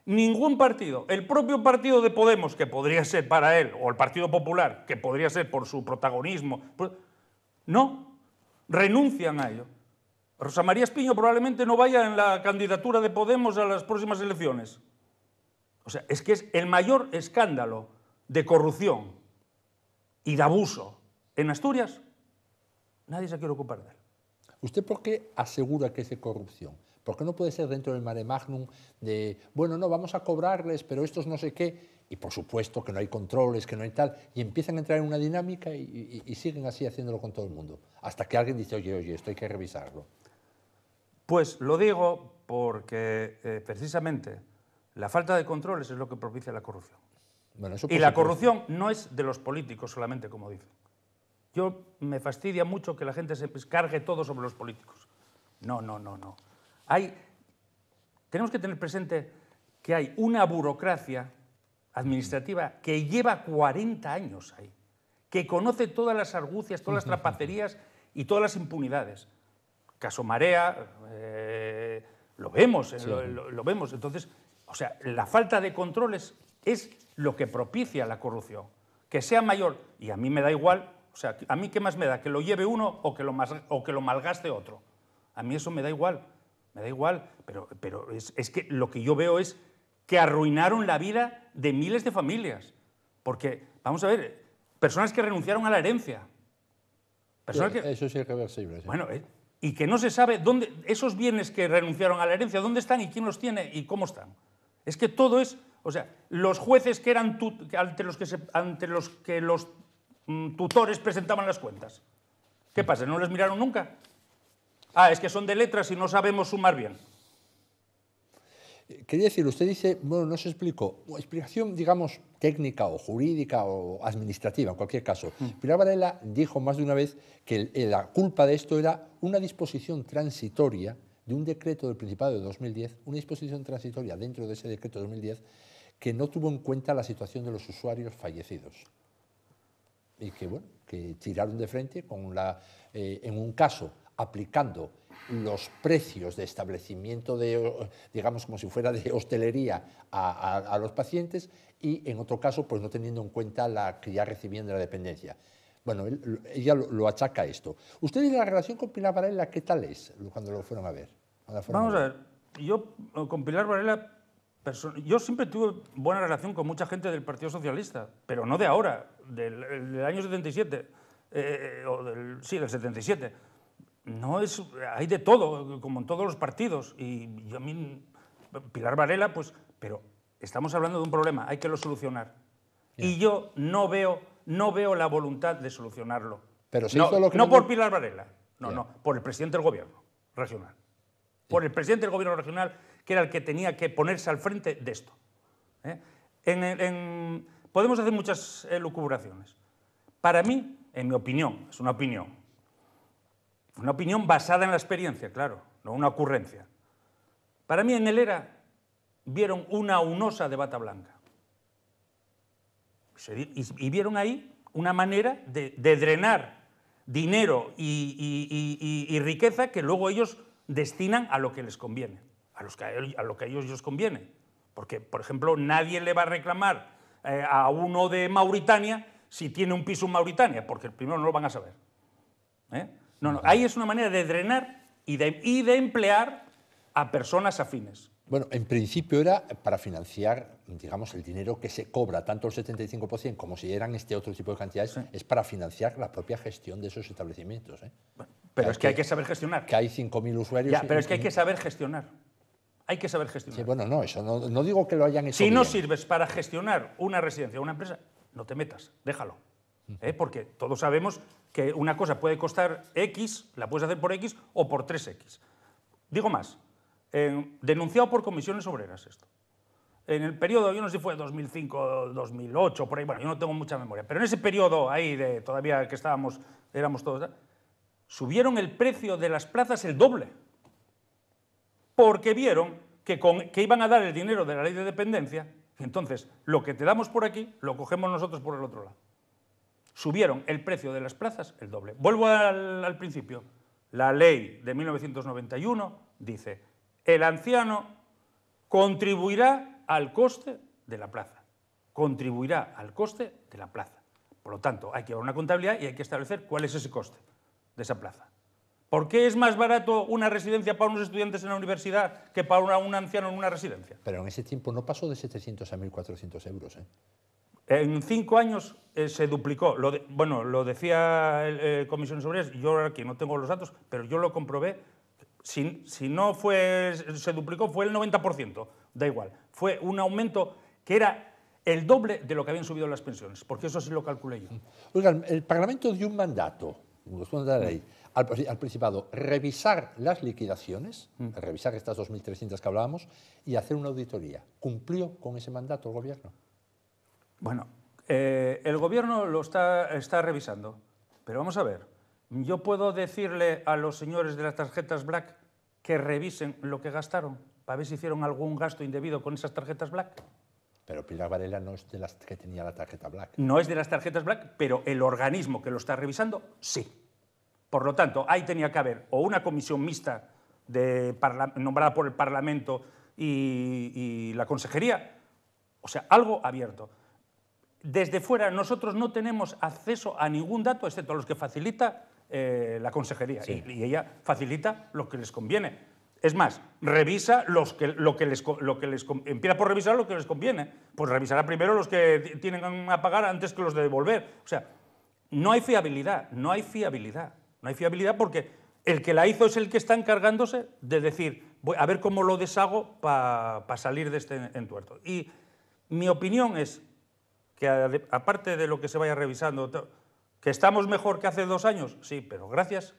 Ningún partido. El propio partido de Podemos, que podría ser para él, o el Partido Popular, que podría ser por su protagonismo, no, renuncian a ello. Rosa María Espiño probablemente no vaya en la candidatura de Podemos a las próximas elecciones. O sea, es que es el mayor escándalo de corrupción y de abuso en Asturias. Nadie se quiere ocupar de él. ¿Usted por qué asegura que es de corrupción? ¿Por qué no puede ser dentro del mare magnum de, bueno, no, vamos a cobrarles, pero estos no sé qué, y por supuesto que no hay controles, que no hay tal, y empiezan a entrar en una dinámica y siguen así haciéndolo con todo el mundo, hasta que alguien dice, oye, esto hay que revisarlo? Pues lo digo porque precisamente la falta de controles es lo que propicia la corrupción. Bueno, y la corrupción no es de los políticos solamente, como dicen. Me fastidia mucho que la gente se cargue todo sobre los políticos. No. Tenemos que tener presente que hay una burocracia administrativa que lleva 40 años ahí, que conoce todas las argucias, todas las trapacerías y todas las impunidades. Caso Marea, lo vemos, lo vemos. Entonces, o sea, la falta de controles es lo que propicia la corrupción. Que sea mayor, y a mí me da igual, o sea, a mí qué más me da, que lo lleve uno o que lo malgaste otro. A mí eso me da igual, pero es que lo que yo veo es que arruinaron la vida de miles de familias. Porque, vamos a ver, personas que renunciaron a la herencia. Eso es irreversible. Sí. Bueno, y que no se sabe dónde, esos bienes que renunciaron a la herencia, dónde están y quién los tiene y cómo están. Es que todo es, o sea, los jueces que eran ante los que los tutores presentaban las cuentas. ¿Qué pasa? ¿No les miraron nunca? Es que son de letras y no sabemos sumar bien. Quería decir, usted dice, bueno, no se explicó, explicación, digamos, técnica o jurídica o administrativa, en cualquier caso. Pilar Varela dijo más de una vez que la culpa de esto era una disposición transitoria de un decreto del Principado de 2010, una disposición transitoria dentro de ese decreto de 2010 que no tuvo en cuenta la situación de los usuarios fallecidos. Y que, bueno, que tiraron de frente con en un caso aplicando los precios de establecimiento, digamos, como si fuera de hostelería a los pacientes, y en otro caso, pues no teniendo en cuenta la que ya recibían de la dependencia. Bueno, ella lo achaca a esto. ¿Ustedes la relación con Pilar Varela qué tal es cuando lo fueron a ver? Vamos a ver, yo con Pilar Varela, yo siempre tuve buena relación con mucha gente del Partido Socialista, pero no de ahora, del año 77, sí, del 77. No es, hay de todo, como en todos los partidos, y yo a mí, Pilar Varela, pues, pero estamos hablando de un problema, hay que lo solucionar. Y yo no veo la voluntad de solucionarlo. Pero se hizo lo que no por Pilar Varela, no, por el presidente del gobierno regional. Por el presidente del gobierno regional, que era el que tenía que ponerse al frente de esto. Podemos hacer muchas elucubraciones. Para mí, en mi opinión, es una opinión basada en la experiencia, claro, no una ocurrencia. Para mí en el ERA vieron una aunosa de bata blanca. Y vieron ahí una manera de drenar dinero y riqueza que luego ellos destinan a lo que les conviene, a lo que a ellos les conviene. Porque, por ejemplo, nadie le va a reclamar a uno de Mauritania si tiene un piso en Mauritania, porque primero no lo van a saber. No, ahí es una manera de drenar y de emplear a personas afines. Bueno, en principio era para financiar, digamos, el dinero que se cobra, tanto el 75% como si eran este otro tipo de cantidades, es para financiar la propia gestión de esos establecimientos. Bueno, pero es que hay que saber gestionar. Que hay 5.000 usuarios. Ya, pero es que hay que saber gestionar. Hay que saber gestionar. Sí, bueno, no, eso no digo que lo hayan hecho Si bien. no sirves para gestionar una residencia o una empresa, no te metas, déjalo. Porque todos sabemos que una cosa puede costar X, la puedes hacer por X o por 3X. Digo más, denunciado por comisiones obreras esto. En el periodo, yo no sé si fue 2005, 2008, por ahí, bueno, yo no tengo mucha memoria, pero en ese periodo ahí, todavía que éramos todos, subieron el precio de las plazas el doble, porque vieron que iban a dar el dinero de la ley de dependencia, y entonces lo que te damos por aquí, lo cogemos nosotros por el otro lado. Subieron el precio de las plazas el doble. Vuelvo al principio. La ley de 1991 dice: el anciano contribuirá al coste de la plaza. Contribuirá al coste de la plaza. Por lo tanto, hay que llevar una contabilidad y hay que establecer cuál es ese coste de esa plaza. ¿Por qué es más barato una residencia para unos estudiantes en la universidad que para un anciano en una residencia? Pero en ese tiempo no pasó de 700 a 1.400 euros. En 5 años se duplicó. Lo decía Comisiones Obreras, yo aquí no tengo los datos, pero yo lo comprobé. Si no se duplicó, fue el 90%, da igual. Fue un aumento que era el doble de lo que habían subido las pensiones, porque eso sí lo calculé yo. Oigan, el Parlamento dio un mandato, la ley, al Principado, revisar las liquidaciones, revisar estas 2.300 que hablábamos, y hacer una auditoría. ¿Cumplió con ese mandato el Gobierno? Bueno, el Gobierno lo está revisando, pero vamos a ver, yo puedo decirle a los señores de las tarjetas Black que revisen lo que gastaron para ver si hicieron algún gasto indebido con esas tarjetas Black. Pero Pilar Varela no es de las que tenía la tarjeta Black. No es de las tarjetas Black, pero el organismo que lo está revisando, sí. Por lo tanto, ahí tenía que haber o una comisión mixta nombrada por el Parlamento y la Consejería, o sea, algo abierto. Desde fuera nosotros no tenemos acceso a ningún dato, excepto los que facilita la Consejería, sí. y ella facilita lo que les conviene. Es más, revisa empieza por revisar lo que les conviene. Pues revisará primero los que tienen a pagar antes que los de devolver. O sea, no hay fiabilidad, no hay fiabilidad. No hay fiabilidad porque el que la hizo es el que está encargándose de decir, voy a ver cómo lo deshago para salir de este entuerto. Y mi opinión es que, aparte de lo que se vaya revisando, que estamos mejor que hace 2 años, sí, pero gracias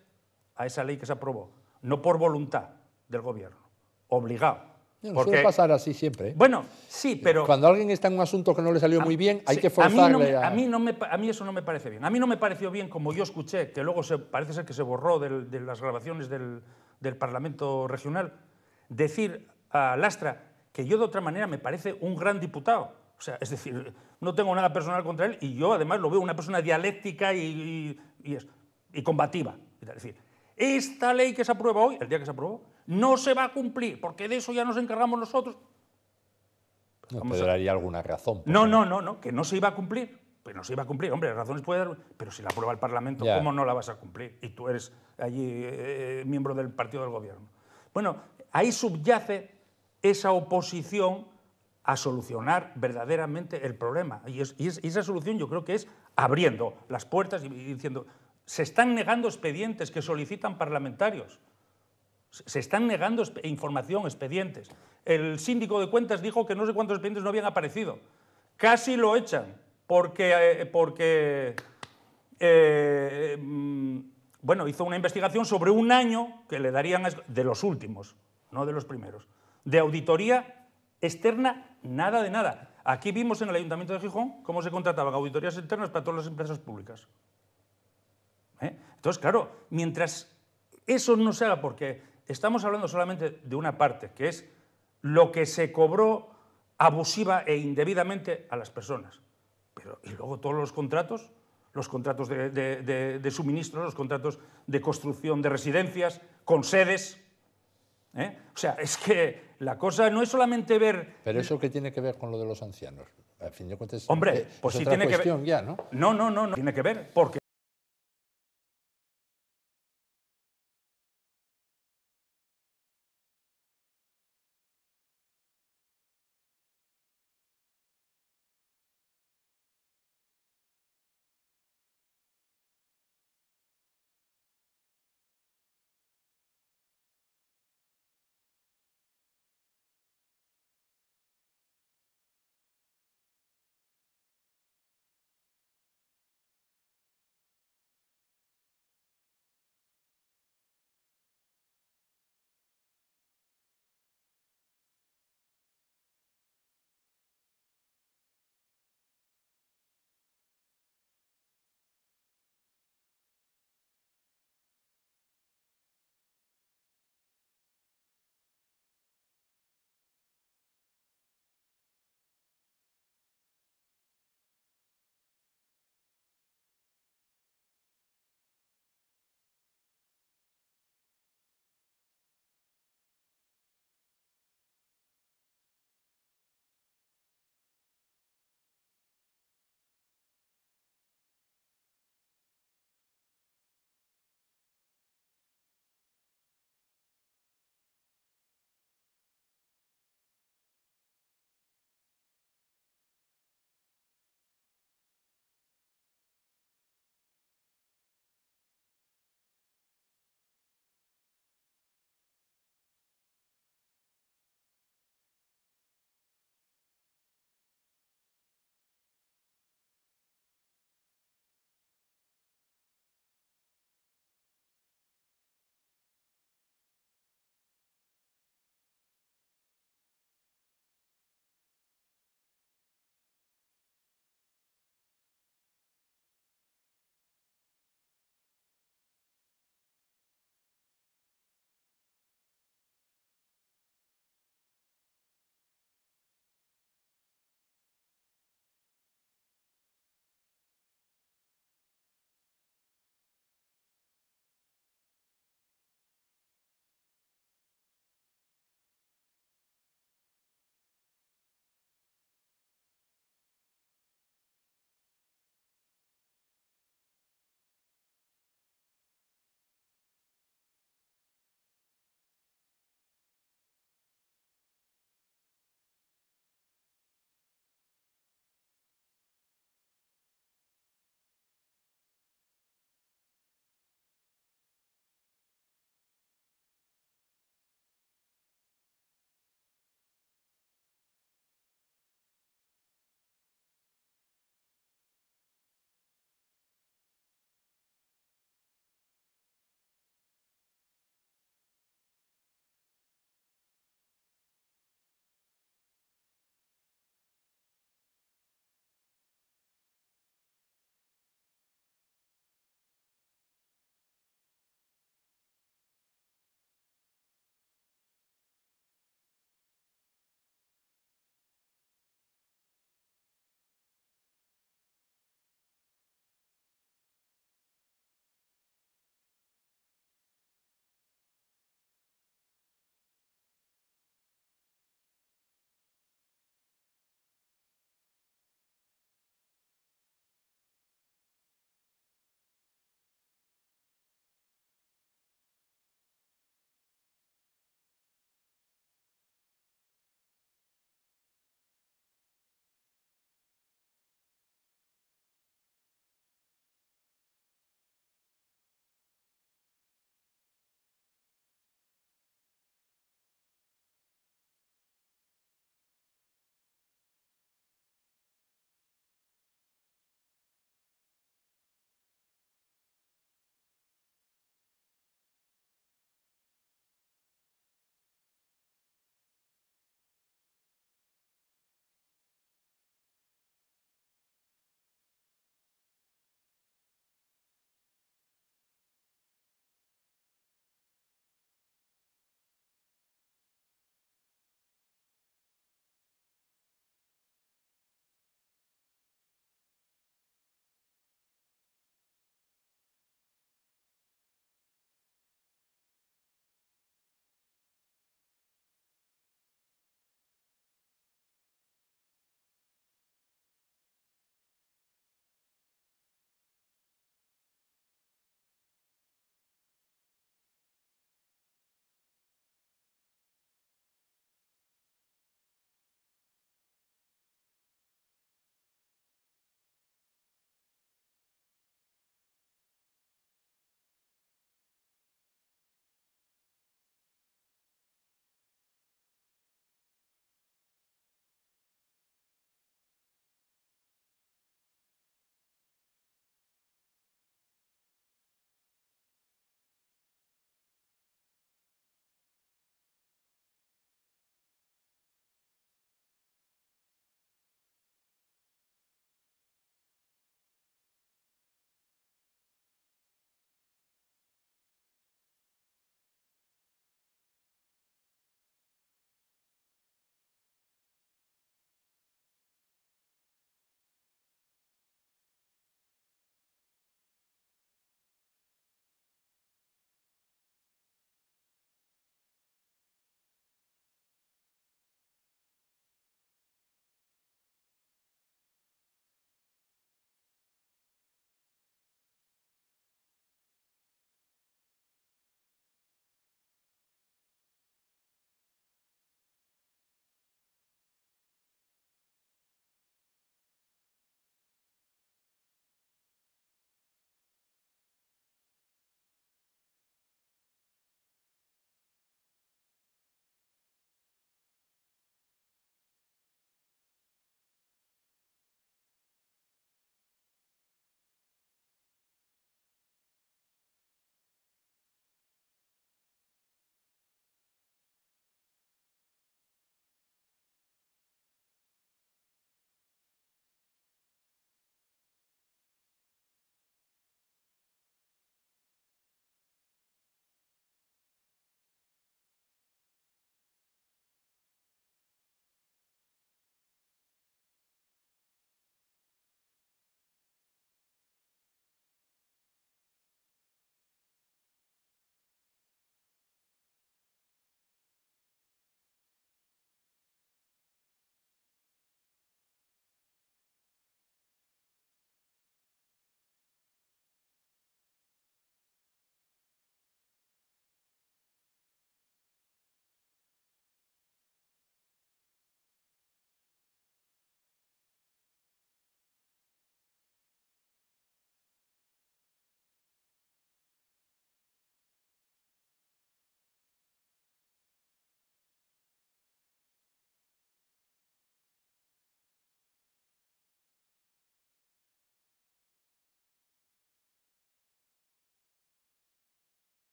a esa ley que se aprobó, no por voluntad del gobierno, obligado. Porque suele pasar así siempre, ¿eh? Bueno, sí, pero... Cuando alguien está en un asunto que no le salió muy bien, hay que forzarle a mí eso no me parece bien. A mí no me pareció bien, como yo escuché, que luego parece ser que se borró de las grabaciones del Parlamento Regional, decir a Lastra que yo de otra manera me parece un gran diputado. O sea, es decir, no tengo nada personal contra él y yo además lo veo una persona dialéctica y combativa. Es decir, esta ley que se aprueba hoy, el día que se aprobó, no se va a cumplir, porque de eso ya nos encargamos nosotros. No, pero daría alguna razón. No, que no se iba a cumplir. Pues no se iba a cumplir. Hombre, razones puede dar, pero si la aprueba el Parlamento, ya. ¿Cómo no la vas a cumplir? Y tú eres allí miembro del partido del gobierno. Bueno, ahí subyace esa oposición a solucionar verdaderamente el problema. Y esa solución yo creo que es abriendo las puertas y diciendo, se están negando expedientes que solicitan parlamentarios. Se están negando información, expedientes. El síndico de cuentas dijo que no sé cuántos expedientes no habían aparecido. Casi lo echan porque bueno, hizo una investigación sobre un año que le darían, de los últimos, no de los primeros, de auditoría externa, nada de nada. Aquí vimos en el Ayuntamiento de Gijón cómo se contrataban auditorías externas para todas las empresas públicas. Entonces, claro, mientras eso no se haga, porque estamos hablando solamente de una parte, que es lo que se cobró abusiva e indebidamente a las personas. Pero, y luego todos los contratos de suministro, los contratos de construcción de residencias, con sedes. O sea, es que la cosa no es solamente ver... Pero eso ¿qué tiene que ver con lo de los ancianos? A fin de cuentas, hombre, pues sí tiene que ver. Ya, ¿no? No, tiene que ver, porque